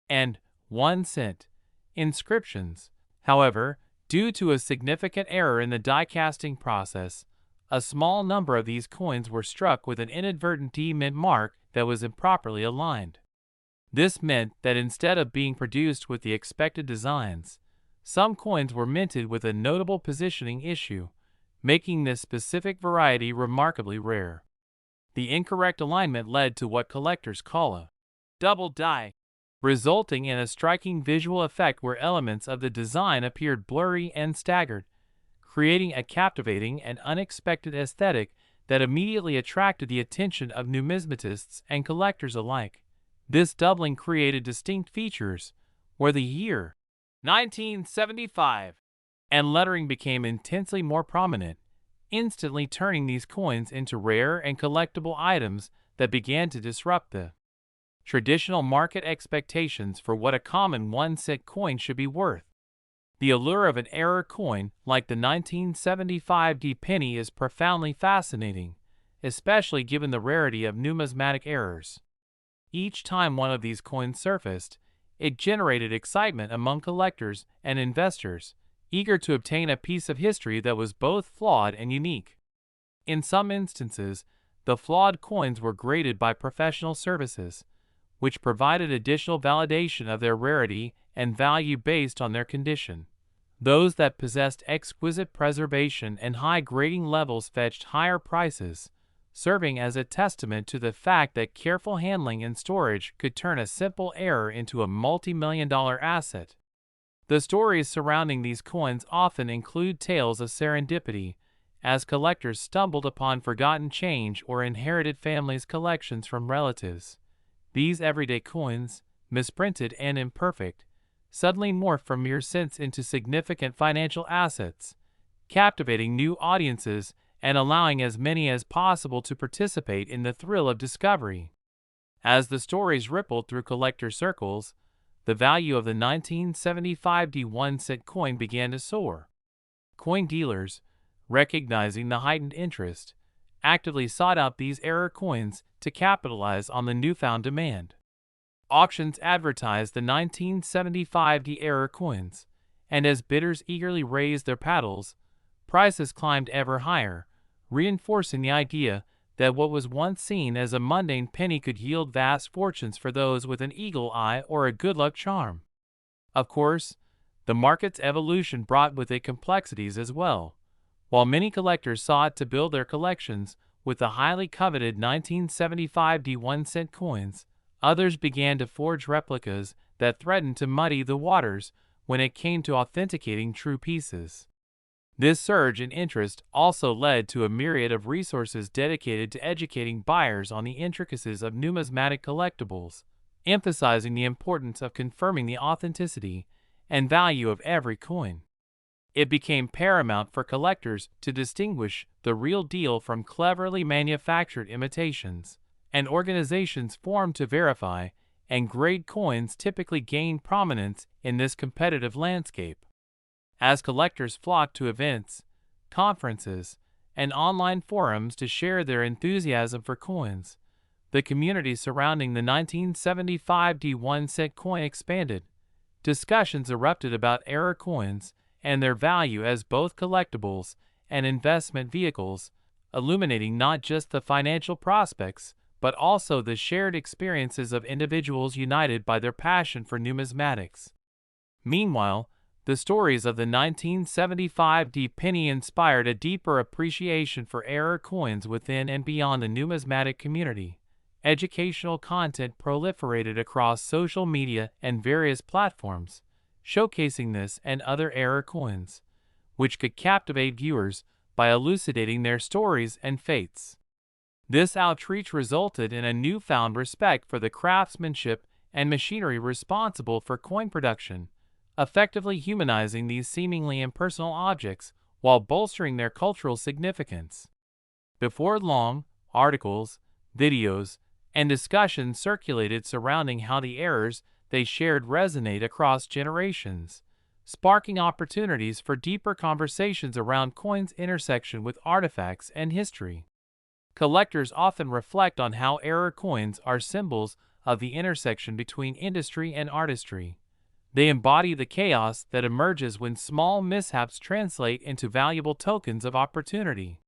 and 1 cent inscriptions. However, due to a significant error in the die casting process, a small number of these coins were struck with an inadvertent D mint mark that was improperly aligned. This meant that instead of being produced with the expected designs, some coins were minted with a notable positioning issue, making this specific variety remarkably rare. The incorrect alignment led to what collectors call a double die, resulting in a striking visual effect where elements of the design appeared blurry and staggered, creating a captivating and unexpected aesthetic that immediately attracted the attention of numismatists and collectors alike. This doubling created distinct features, where the year 1975 and lettering became intensely more prominent, instantly turning these coins into rare and collectible items that began to disrupt the traditional market expectations for what a common 1 cent coin should be worth. The allure of an error coin like the 1975 penny is profoundly fascinating, especially given the rarity of numismatic errors. Each time one of these coins surfaced, it generated excitement among collectors and investors, eager to obtain a piece of history that was both flawed and unique. In some instances, the flawed coins were graded by professional services, which provided additional validation of their rarity and value based on their condition. Those that possessed exquisite preservation and high grading levels fetched higher prices, serving as a testament to the fact that careful handling and storage could turn a simple error into a multi-million-dollar asset. The stories surrounding these coins often include tales of serendipity, as collectors stumbled upon forgotten change or inherited families' collections from relatives. These everyday coins, misprinted and imperfect, suddenly morph from mere cents into significant financial assets, captivating new audiences and allowing as many as possible to participate in the thrill of discovery. As the stories rippled through collector circles, the value of the 1975 1-cent coin began to soar. Coin dealers, recognizing the heightened interest, actively sought out these error coins to capitalize on the newfound demand. Auctions advertised the 1975 error coins, and as bidders eagerly raised their paddles, prices climbed ever higher, reinforcing the idea that what was once seen as a mundane penny could yield vast fortunes for those with an eagle eye or a good luck charm. Of course, the market's evolution brought with it complexities as well. While many collectors sought to build their collections with the highly coveted 1975 1-cent coins, others began to forge replicas that threatened to muddy the waters when it came to authenticating true pieces. This surge in interest also led to a myriad of resources dedicated to educating buyers on the intricacies of numismatic collectibles, emphasizing the importance of confirming the authenticity and value of every coin. It became paramount for collectors to distinguish the real deal from cleverly manufactured imitations, and organizations formed to verify and grade coins typically gained prominence in this competitive landscape. As collectors flocked to events, conferences, and online forums to share their enthusiasm for coins, the community surrounding the 1975 1-cent coin expanded. Discussions erupted about error coins and their value as both collectibles and investment vehicles, illuminating not just the financial prospects, but also the shared experiences of individuals united by their passion for numismatics. Meanwhile, the stories of the 1975 penny inspired a deeper appreciation for error coins within and beyond the numismatic community. Educational content proliferated across social media and various platforms, showcasing this and other error coins, which could captivate viewers by elucidating their stories and fates. This outreach resulted in a newfound respect for the craftsmanship and machinery responsible for coin production, effectively humanizing these seemingly impersonal objects while bolstering their cultural significance. Before long, articles, videos, and discussions circulated surrounding how the errors they shared resonate across generations, sparking opportunities for deeper conversations around coins' intersection with artifacts and history. Collectors often reflect on how error coins are symbols of the intersection between industry and artistry. They embody the chaos that emerges when small mishaps translate into valuable tokens of opportunity.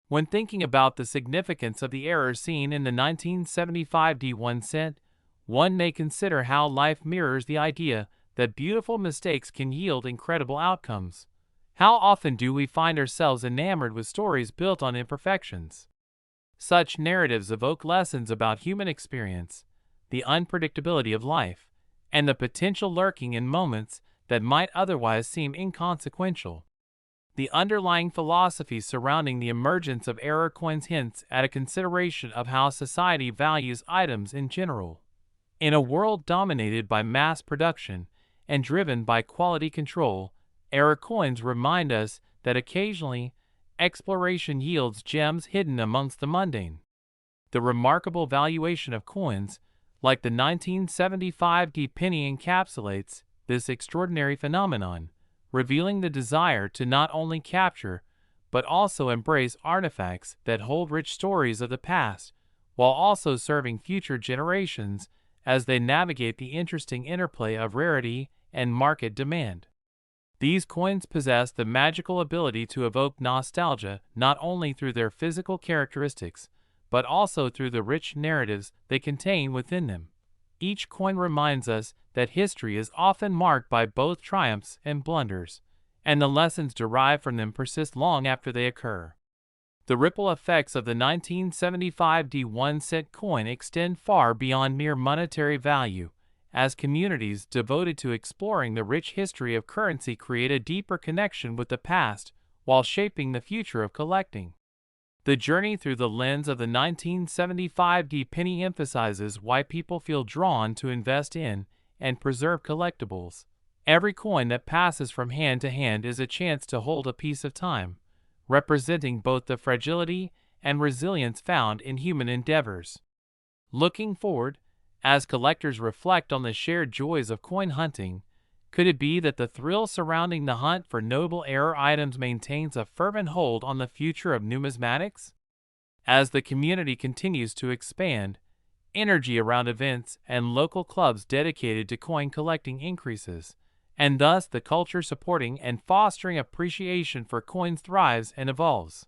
When thinking about the significance of the error seen in the 1975 1-cent, one may consider how life mirrors the idea that beautiful mistakes can yield incredible outcomes. How often do we find ourselves enamored with stories built on imperfections? Such narratives evoke lessons about human experience, the unpredictability of life, and the potential lurking in moments that might otherwise seem inconsequential. The underlying philosophy surrounding the emergence of error coins hints at a consideration of how society values items in general. In a world dominated by mass production and driven by quality control, error coins remind us that occasionally, exploration yields gems hidden amongst the mundane. The remarkable valuation of coins, like the 1975 penny, encapsulates this extraordinary phenomenon, revealing the desire to not only capture but also embrace artifacts that hold rich stories of the past, while also serving future generations as they navigate the interesting interplay of rarity and market demand. These coins possess the magical ability to evoke nostalgia not only through their physical characteristics, but also through the rich narratives they contain within them. Each coin reminds us that history is often marked by both triumphs and blunders, and the lessons derived from them persist long after they occur. The ripple effects of the 1975 D1 coin extend far beyond mere monetary value, as communities devoted to exploring the rich history of currency create a deeper connection with the past while shaping the future of collecting. The journey through the lens of the 1975 D penny emphasizes why people feel drawn to invest in and preserve collectibles. Every coin that passes from hand to hand is a chance to hold a piece of time, representing both the fragility and resilience found in human endeavors. Looking forward, as collectors reflect on the shared joys of coin hunting, could it be that the thrill surrounding the hunt for notable rare items maintains a fervent hold on the future of numismatics? As the community continues to expand, energy around events and local clubs dedicated to coin collecting increases, and thus the culture supporting and fostering appreciation for coins thrives and evolves.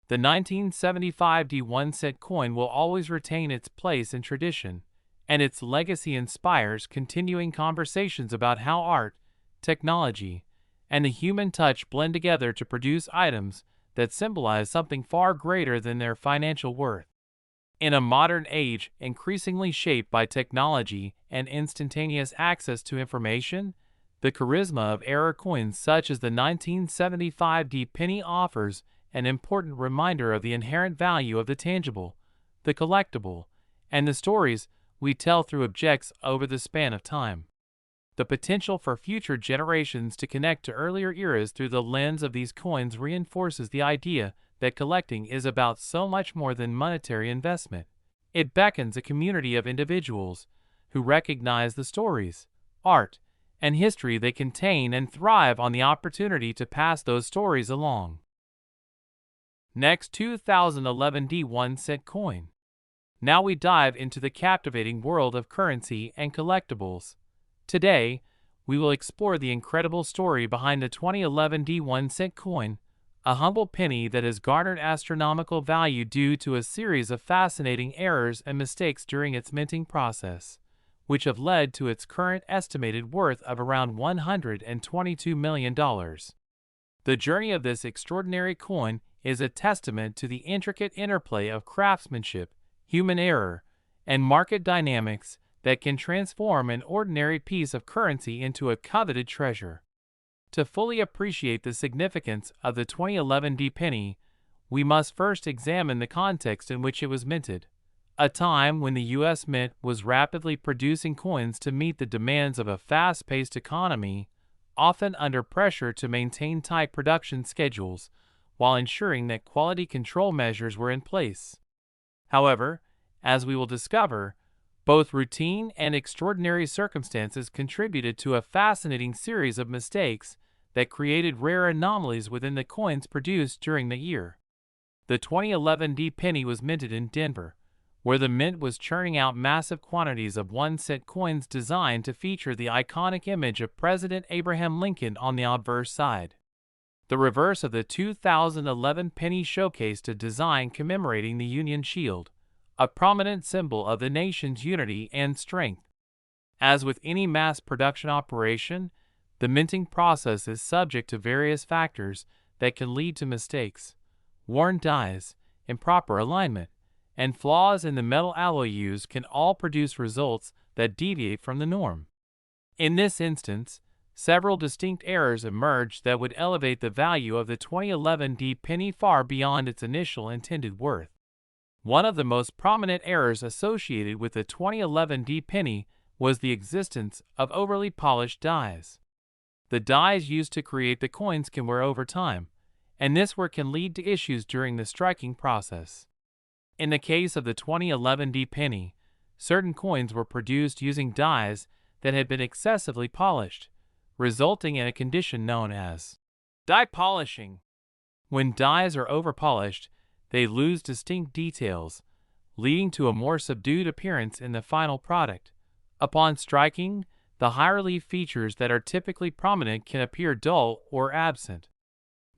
The 1975 D1 coin will always retain its place in tradition, and its legacy inspires continuing conversations about how art, technology, and the human touch blend together to produce items that symbolize something far greater than their financial worth. In a modern age increasingly shaped by technology and instantaneous access to information, the charisma of rare coins such as the 1975 D penny offers an important reminder of the inherent value of the tangible, the collectible, and the stories we tell through objects over the span of time. The potential for future generations to connect to earlier eras through the lens of these coins reinforces the idea that collecting is about so much more than monetary investment. It beckons a community of individuals who recognize the stories, art, and history they contain and thrive on the opportunity to pass those stories along. Next, 2011 D1 coin. Now we dive into the captivating world of currency and collectibles. Today, we will explore the incredible story behind the 2011 D1 coin, a humble penny that has garnered astronomical value due to a series of fascinating errors and mistakes during its minting process, which have led to its current estimated worth of around $122 million. The journey of this extraordinary coin is a testament to the intricate interplay of craftsmanship, human error, and market dynamics that can transform an ordinary piece of currency into a coveted treasure. To fully appreciate the significance of the 2011 D penny, we must first examine the context in which it was minted, a time when the U.S. Mint was rapidly producing coins to meet the demands of a fast-paced economy, often under pressure to maintain tight production schedules while ensuring that quality control measures were in place. However, as we will discover, both routine and extraordinary circumstances contributed to a fascinating series of mistakes that created rare anomalies within the coins produced during the year. The 2011 D penny was minted in Denver, where the mint was churning out massive quantities of 1-cent coins designed to feature the iconic image of President Abraham Lincoln on the obverse side. The reverse of the 2011 penny showcased a design commemorating the Union Shield, a prominent symbol of the nation's unity and strength. As with any mass production operation, the minting process is subject to various factors that can lead to mistakes. Worn dies, improper alignment, and flaws in the metal alloy used can all produce results that deviate from the norm. In this instance, several distinct errors emerged that would elevate the value of the 2011 D penny far beyond its initial intended worth. One of the most prominent errors associated with the 2011 D penny was the existence of overly polished dies. The dies used to create the coins can wear over time, and this wear can lead to issues during the striking process. In the case of the 2011 D penny, certain coins were produced using dies that had been excessively polished, resulting in a condition known as die polishing. When dies are overpolished, they lose distinct details, leading to a more subdued appearance in the final product. Upon striking, the high relief features that are typically prominent can appear dull or absent.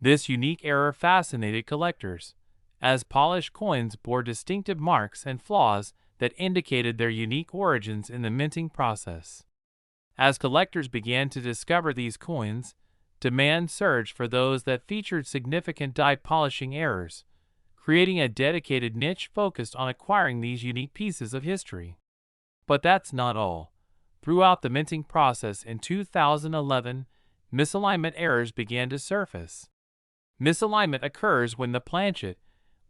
This unique error fascinated collectors, as polished coins bore distinctive marks and flaws that indicated their unique origins in the minting process. As collectors began to discover these coins, demand surged for those that featured significant die polishing errors, creating a dedicated niche focused on acquiring these unique pieces of history. But that's not all. Throughout the minting process in 2011, misalignment errors began to surface. Misalignment occurs when the planchet,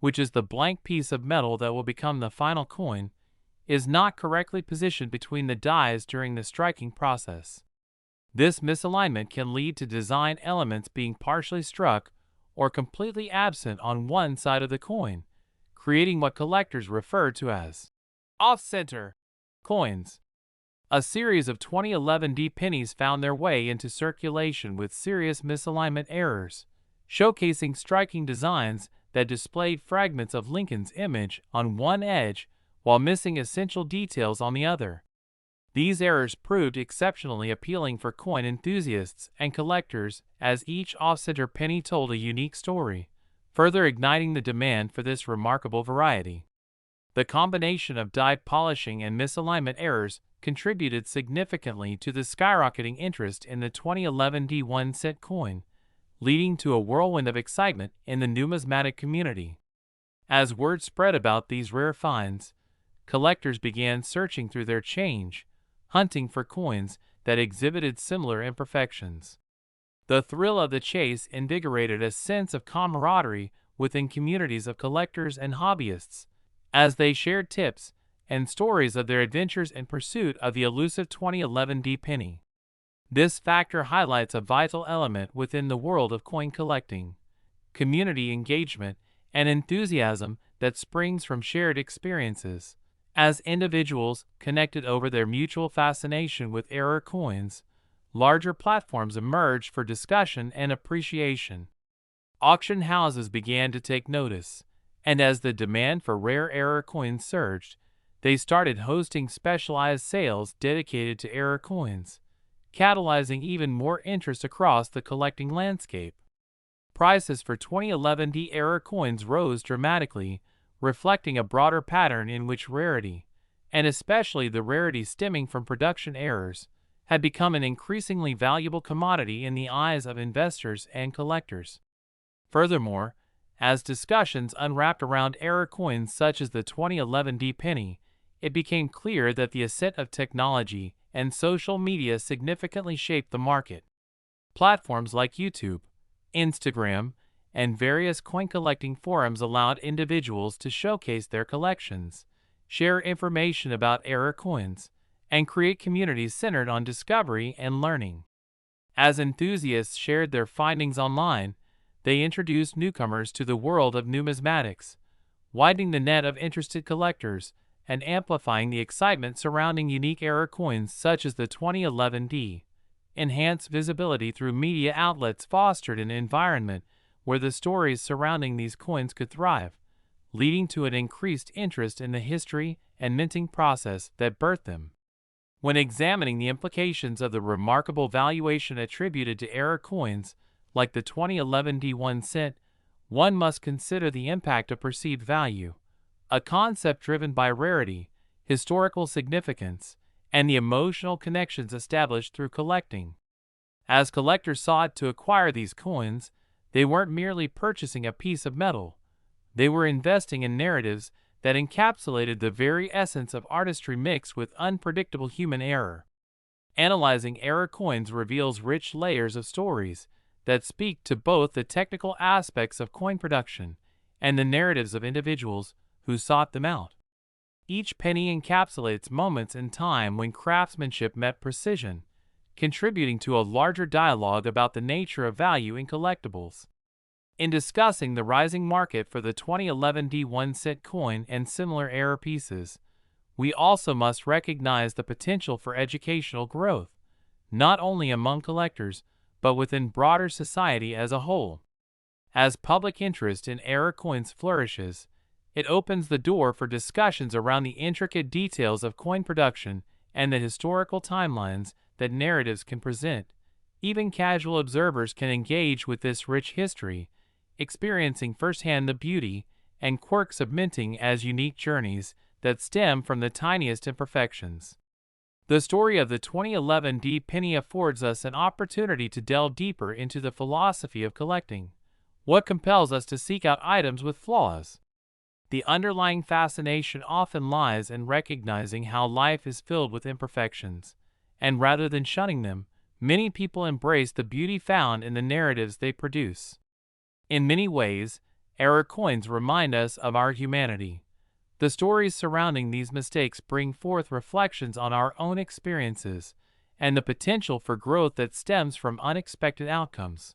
which is the blank piece of metal that will become the final coin, is not correctly positioned between the dies during the striking process. This misalignment can lead to design elements being partially struck or completely absent on one side of the coin, creating what collectors refer to as off-center coins. A series of 2011 D pennies found their way into circulation with serious misalignment errors, showcasing striking designs that displayed fragments of Lincoln's image on one edge while missing essential details on the other. These errors proved exceptionally appealing for coin enthusiasts and collectors, as each off-center penny told a unique story, further igniting the demand for this remarkable variety. The combination of die polishing and misalignment errors contributed significantly to the skyrocketing interest in the 2011 D1 coin, leading to a whirlwind of excitement in the numismatic community. As word spread about these rare finds, collectors began searching through their change, hunting for coins that exhibited similar imperfections. The thrill of the chase invigorated a sense of camaraderie within communities of collectors and hobbyists, as they shared tips and stories of their adventures in pursuit of the elusive 2011 D penny. This factor highlights a vital element within the world of coin collecting: community engagement and enthusiasm that springs from shared experiences. As individuals connected over their mutual fascination with error coins, larger platforms emerged for discussion and appreciation. Auction houses began to take notice, and as the demand for rare error coins surged, they started hosting specialized sales dedicated to error coins, catalyzing even more interest across the collecting landscape. Prices for 2011 D error coins rose dramatically, reflecting a broader pattern in which rarity, and especially the rarity stemming from production errors, had become an increasingly valuable commodity in the eyes of investors and collectors. Furthermore, as discussions unwrapped around error coins such as the 2011 D penny, it became clear that the ascent of technology and social media significantly shaped the market. Platforms like YouTube, Instagram, and various coin collecting forums allowed individuals to showcase their collections, share information about error coins, and create communities centered on discovery and learning. As enthusiasts shared their findings online, they introduced newcomers to the world of numismatics, widening the net of interested collectors and amplifying the excitement surrounding unique error coins such as the 2011 D. Enhanced visibility through media outlets fostered an environment where the stories surrounding these coins could thrive, leading to an increased interest in the history and minting process that birthed them. When examining the implications of the remarkable valuation attributed to error coins like the 2011 D1 one must consider the impact of perceived value, a concept driven by rarity, historical significance, and the emotional connections established through collecting. As collectors sought to acquire these coins, they weren't merely purchasing a piece of metal. They were investing in narratives that encapsulated the very essence of artistry mixed with unpredictable human error. Analyzing error coins reveals rich layers of stories that speak to both the technical aspects of coin production and the narratives of individuals who sought them out. Each penny encapsulates moments in time when craftsmanship met precision, contributing to a larger dialogue about the nature of value in collectibles. In discussing the rising market for the 2011 D1 coin and similar error pieces, we also must recognize the potential for educational growth. not only among collectors, but within broader society as a whole. As public interest in error coins flourishes, it opens the door for discussions around the intricate details of coin production and the historical timelines that narratives can present. Even casual observers can engage with this rich history, experiencing firsthand the beauty and quirks of minting as unique journeys that stem from the tiniest imperfections. The story of the 2011 penny affords us an opportunity to delve deeper into the philosophy of collecting. What compels us to seek out items with flaws? The underlying fascination often lies in recognizing how life is filled with imperfections, and rather than shunning them, many people embrace the beauty found in the narratives they produce. In many ways, error coins remind us of our humanity. The stories surrounding these mistakes bring forth reflections on our own experiences and the potential for growth that stems from unexpected outcomes.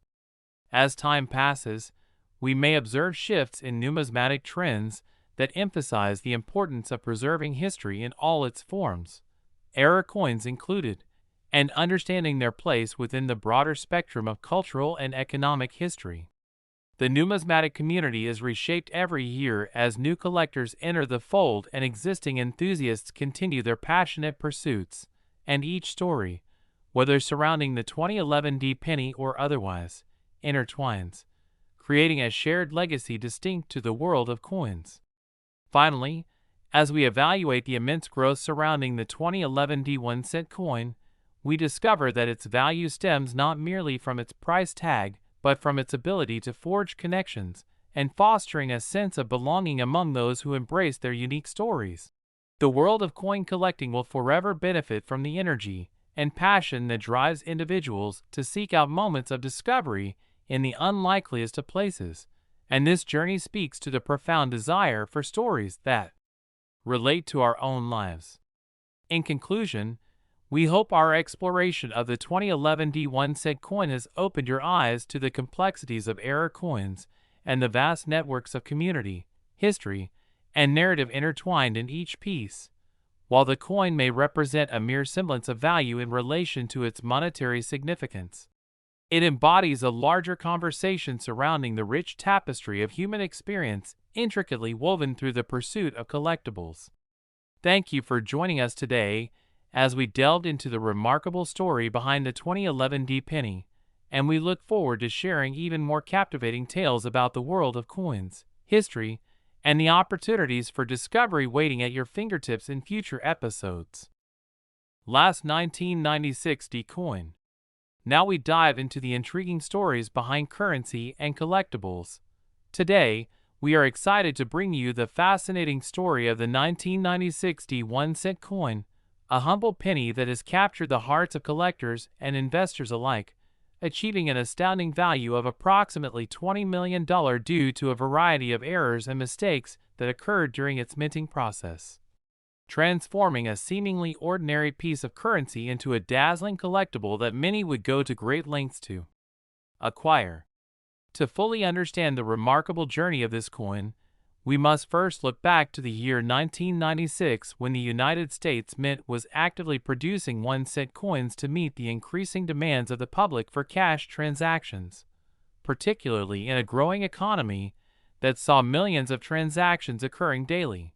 As time passes, we may observe shifts in numismatic trends that emphasize the importance of preserving history in all its forms, error coins included, and understanding their place within the broader spectrum of cultural and economic history. The numismatic community is reshaped every year as new collectors enter the fold and existing enthusiasts continue their passionate pursuits, and each story, whether surrounding the 2011 penny or otherwise, intertwines, creating a shared legacy distinct to the world of coins. Finally, as we evaluate the immense growth surrounding the 2011 1-cent coin, we discover that its value stems not merely from its price tag, but from its ability to forge connections and fostering a sense of belonging among those who embrace their unique stories. The world of coin collecting will forever benefit from the energy and passion that drives individuals to seek out moments of discovery in the unlikeliest of places, and this journey speaks to the profound desire for stories that relate to our own lives. In conclusion, we hope our exploration of the 2011 1-cent coin has opened your eyes to the complexities of error coins and the vast networks of community, history, and narrative intertwined in each piece. While the coin may represent a mere semblance of value in relation to its monetary significance, it embodies a larger conversation surrounding the rich tapestry of human experience intricately woven through the pursuit of collectibles. Thank you for joining us today as we delved into the remarkable story behind the 2011 penny, and we look forward to sharing even more captivating tales about the world of coins, history, and the opportunities for discovery waiting at your fingertips in future episodes. Last 1996 coin. Now we dive into the intriguing stories behind currency and collectibles. Today, we are excited to bring you the fascinating story of the 1996 1-cent coin, a humble penny that has captured the hearts of collectors and investors alike, achieving an astounding value of approximately $20 million due to a variety of errors and mistakes that occurred during its minting process, transforming a seemingly ordinary piece of currency into a dazzling collectible that many would go to great lengths to acquire. To fully understand the remarkable journey of this coin, we must first look back to the year 1996 when the United States Mint was actively producing 1-cent coins to meet the increasing demands of the public for cash transactions, particularly in a growing economy that saw millions of transactions occurring daily.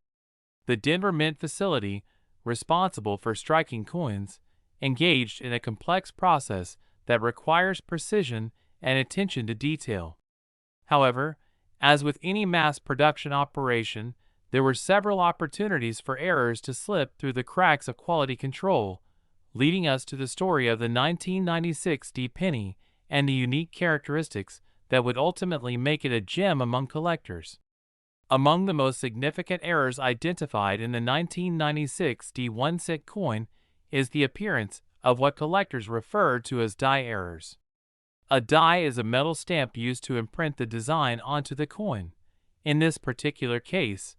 The Denver Mint facility, responsible for striking coins, engaged in a complex process that requires precision and attention to detail. However, as with any mass production operation, there were several opportunities for errors to slip through the cracks of quality control, leading us to the story of the 1996 penny and the unique characteristics that would ultimately make it a gem among collectors. Among the most significant errors identified in the 1996 1-cent coin is the appearance of what collectors refer to as die errors. A die is a metal stamp used to imprint the design onto the coin. In this particular case,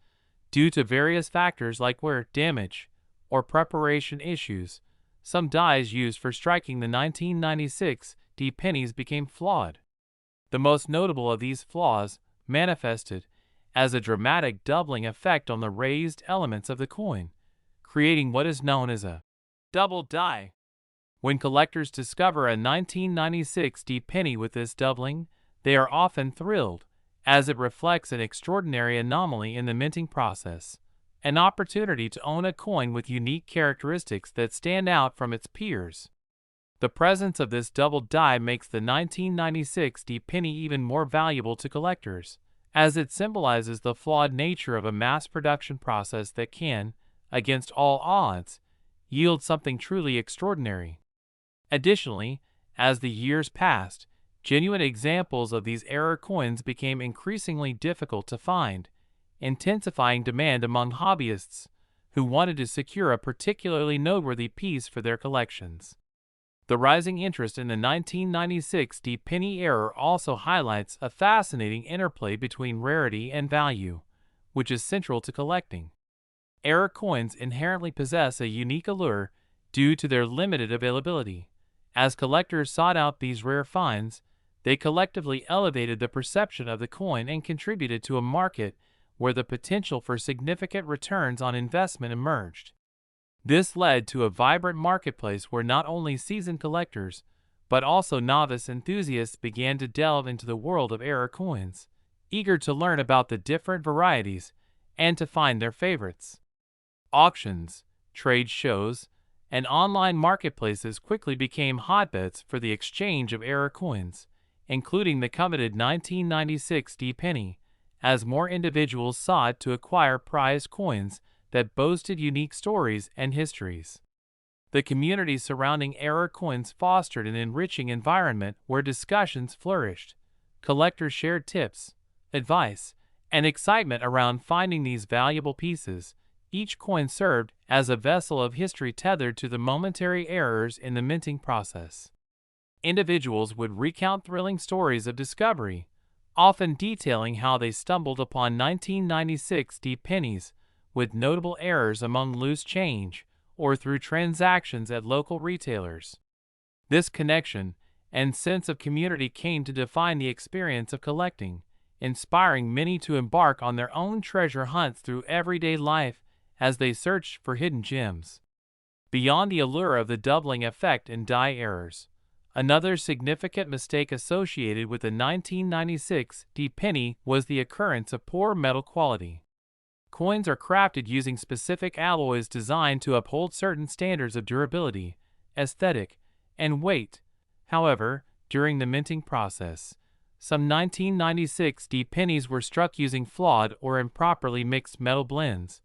due to various factors like wear damage or preparation issues, some dies used for striking the 1996 pennies became flawed. The most notable of these flaws manifested as a dramatic doubling effect on the raised elements of the coin, creating what is known as a double die. When collectors discover a 1996 D penny with this doubling, they are often thrilled, as it reflects an extraordinary anomaly in the minting process, an opportunity to own a coin with unique characteristics that stand out from its peers. The presence of this doubled die makes the 1996 D penny even more valuable to collectors, as it symbolizes the flawed nature of a mass production process that can, against all odds, yield something truly extraordinary. Additionally, as the years passed, genuine examples of these error coins became increasingly difficult to find, intensifying demand among hobbyists who wanted to secure a particularly noteworthy piece for their collections. The rising interest in the 1996 D penny error also highlights a fascinating interplay between rarity and value, which is central to collecting. Error coins inherently possess a unique allure due to their limited availability. As collectors sought out these rare finds, they collectively elevated the perception of the coin and contributed to a market where the potential for significant returns on investment emerged. This led to a vibrant marketplace where not only seasoned collectors, but also novice enthusiasts began to delve into the world of error coins, eager to learn about the different varieties and to find their favorites. Auctions, trade shows, and online marketplaces quickly became hotbeds for the exchange of error coins, including the coveted 1996 D penny, as more individuals sought to acquire prized coins that boasted unique stories and histories. The community surrounding error coins fostered an enriching environment where discussions flourished. Collectors shared tips, advice, and excitement around finding these valuable pieces. Each coin served as a vessel of history tethered to the momentary errors in the minting process. Individuals would recount thrilling stories of discovery, often detailing how they stumbled upon 1996 D pennies with notable errors among loose change or through transactions at local retailers. This connection and sense of community came to define the experience of collecting, inspiring many to embark on their own treasure hunts through everyday life as they searched for hidden gems. Beyond the allure of the doubling effect in die errors, another significant mistake associated with the 1996 D penny was the occurrence of poor metal quality. Coins are crafted using specific alloys designed to uphold certain standards of durability, aesthetic, and weight. However, during the minting process, some 1996 D pennies were struck using flawed or improperly mixed metal blends,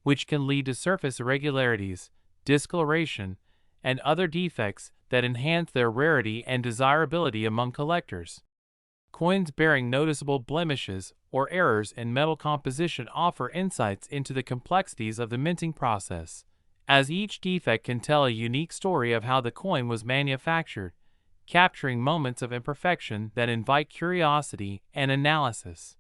which can lead to surface irregularities, discoloration, and other defects that enhance their rarity and desirability among collectors. Coins bearing noticeable blemishes or errors in metal composition offer insights into the complexities of the minting process, as each defect can tell a unique story of how the coin was manufactured, capturing moments of imperfection that invite curiosity and analysis.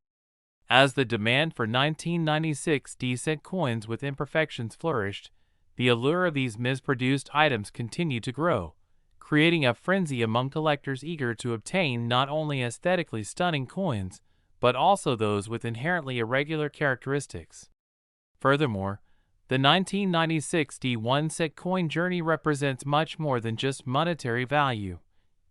As the demand for 1996 D-cent coins with imperfections flourished, the allure of these misproduced items continued to grow, creating a frenzy among collectors eager to obtain not only aesthetically stunning coins, but also those with inherently irregular characteristics. Furthermore, the 1996 D1-cent coin journey represents much more than just monetary value.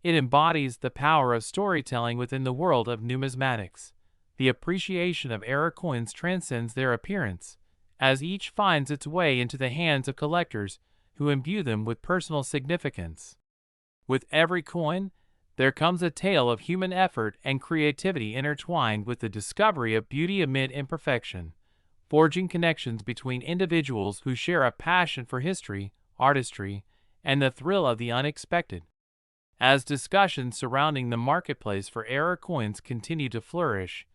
It embodies the power of storytelling within the world of numismatics. The appreciation of error coins transcends their appearance, as each finds its way into the hands of collectors who imbue them with personal significance. With every coin, there comes a tale of human effort and creativity intertwined with the discovery of beauty amid imperfection, forging connections between individuals who share a passion for history, artistry, and the thrill of the unexpected. As discussions surrounding the marketplace for error coins continue to flourish,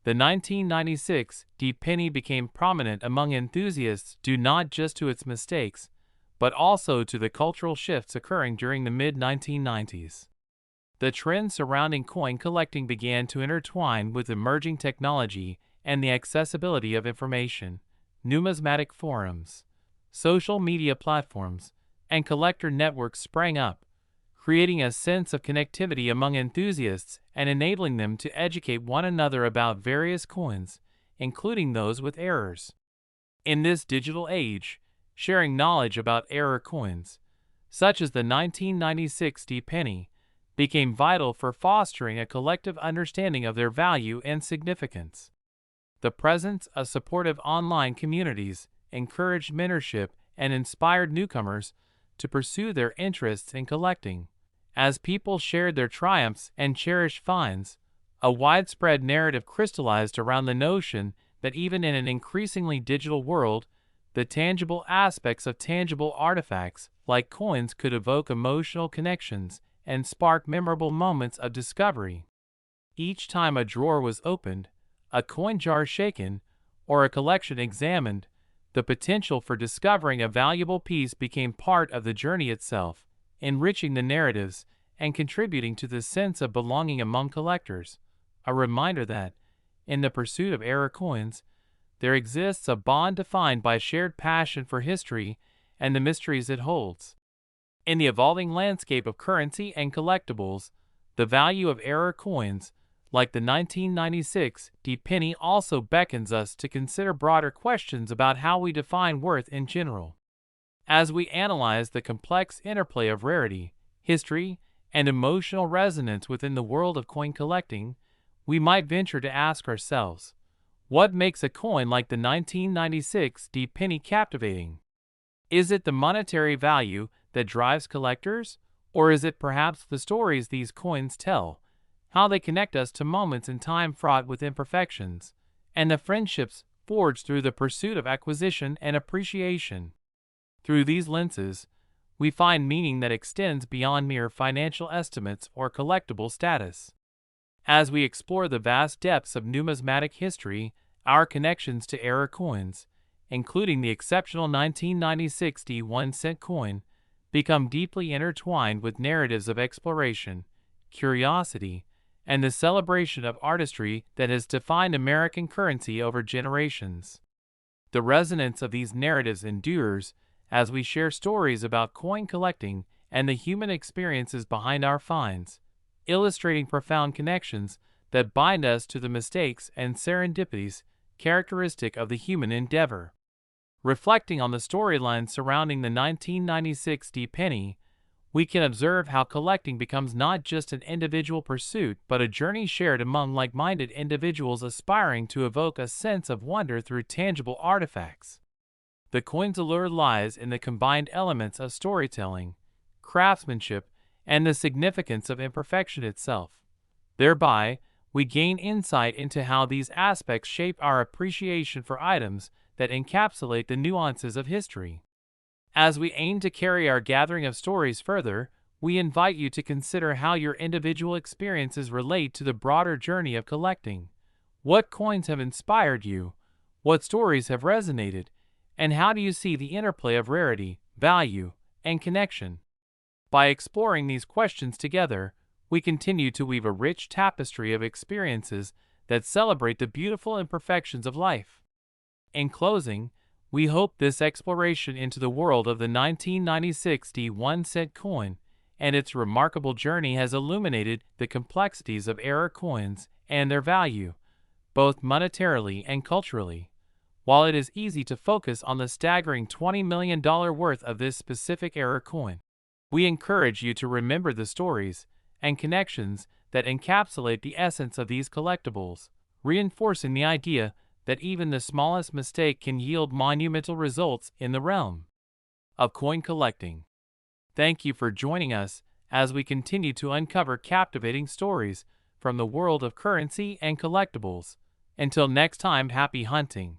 the 1996 D penny became prominent among enthusiasts due not just to its mistakes, but also to the cultural shifts occurring during the mid-1990s. The trends surrounding coin collecting began to intertwine with emerging technology and the accessibility of information. Numismatic forums, social media platforms, and collector networks sprang up, creating a sense of connectivity among enthusiasts and enabling them to educate one another about various coins, including those with errors. In this digital age, sharing knowledge about error coins, such as the 1996 penny, became vital for fostering a collective understanding of their value and significance. The presence of supportive online communities encouraged mentorship and inspired newcomers to pursue their interests in collecting. As people shared their triumphs and cherished finds, a widespread narrative crystallized around the notion that even in an increasingly digital world, the tangible aspects of tangible artifacts, like coins, could evoke emotional connections and spark memorable moments of discovery. Each time a drawer was opened, a coin jar shaken, or a collection examined, the potential for discovering a valuable piece became part of the journey itself, enriching the narratives and contributing to the sense of belonging among collectors. A reminder that, in the pursuit of rare coins, there exists a bond defined by shared passion for history and the mysteries it holds. In the evolving landscape of currency and collectibles, the value of rare coins, like the 1996 penny, also beckons us to consider broader questions about how we define worth in general. As we analyze the complex interplay of rarity, history, and emotional resonance within the world of coin collecting, we might venture to ask ourselves, what makes a coin like the 1996 penny captivating? Is it the monetary value that drives collectors, or is it perhaps the stories these coins tell, how they connect us to moments in time fraught with imperfections, and the friendships forged through the pursuit of acquisition and appreciation? Through these lenses, we find meaning that extends beyond mere financial estimates or collectible status. As we explore the vast depths of numismatic history, our connections to rare coins, including the exceptional 1996 1-cent coin, become deeply intertwined with narratives of exploration, curiosity, and the celebration of artistry that has defined American currency over generations. The resonance of these narratives endures as we share stories about coin collecting and the human experiences behind our finds, illustrating profound connections that bind us to the mistakes and serendipities characteristic of the human endeavor. Reflecting on the storylines surrounding the 1996 penny, we can observe how collecting becomes not just an individual pursuit but a journey shared among like-minded individuals aspiring to evoke a sense of wonder through tangible artifacts. The coin's allure lies in the combined elements of storytelling, craftsmanship, and the significance of imperfection itself. Thereby, we gain insight into how these aspects shape our appreciation for items that encapsulate the nuances of history. As we aim to carry our gathering of stories further, we invite you to consider how your individual experiences relate to the broader journey of collecting. What coins have inspired you? What stories have resonated? And how do you see the interplay of rarity, value, and connection? By exploring these questions together, we continue to weave a rich tapestry of experiences that celebrate the beautiful imperfections of life. In closing, we hope this exploration into the world of the 1996 1-cent coin and its remarkable journey has illuminated the complexities of rare coins and their value, both monetarily and culturally. While it is easy to focus on the staggering $20 million worth of this specific rare coin, we encourage you to remember the stories and connections that encapsulate the essence of these collectibles, reinforcing the idea that even the smallest mistake can yield monumental results in the realm of coin collecting. Thank you for joining us as we continue to uncover captivating stories from the world of currency and collectibles. Until next time, happy hunting.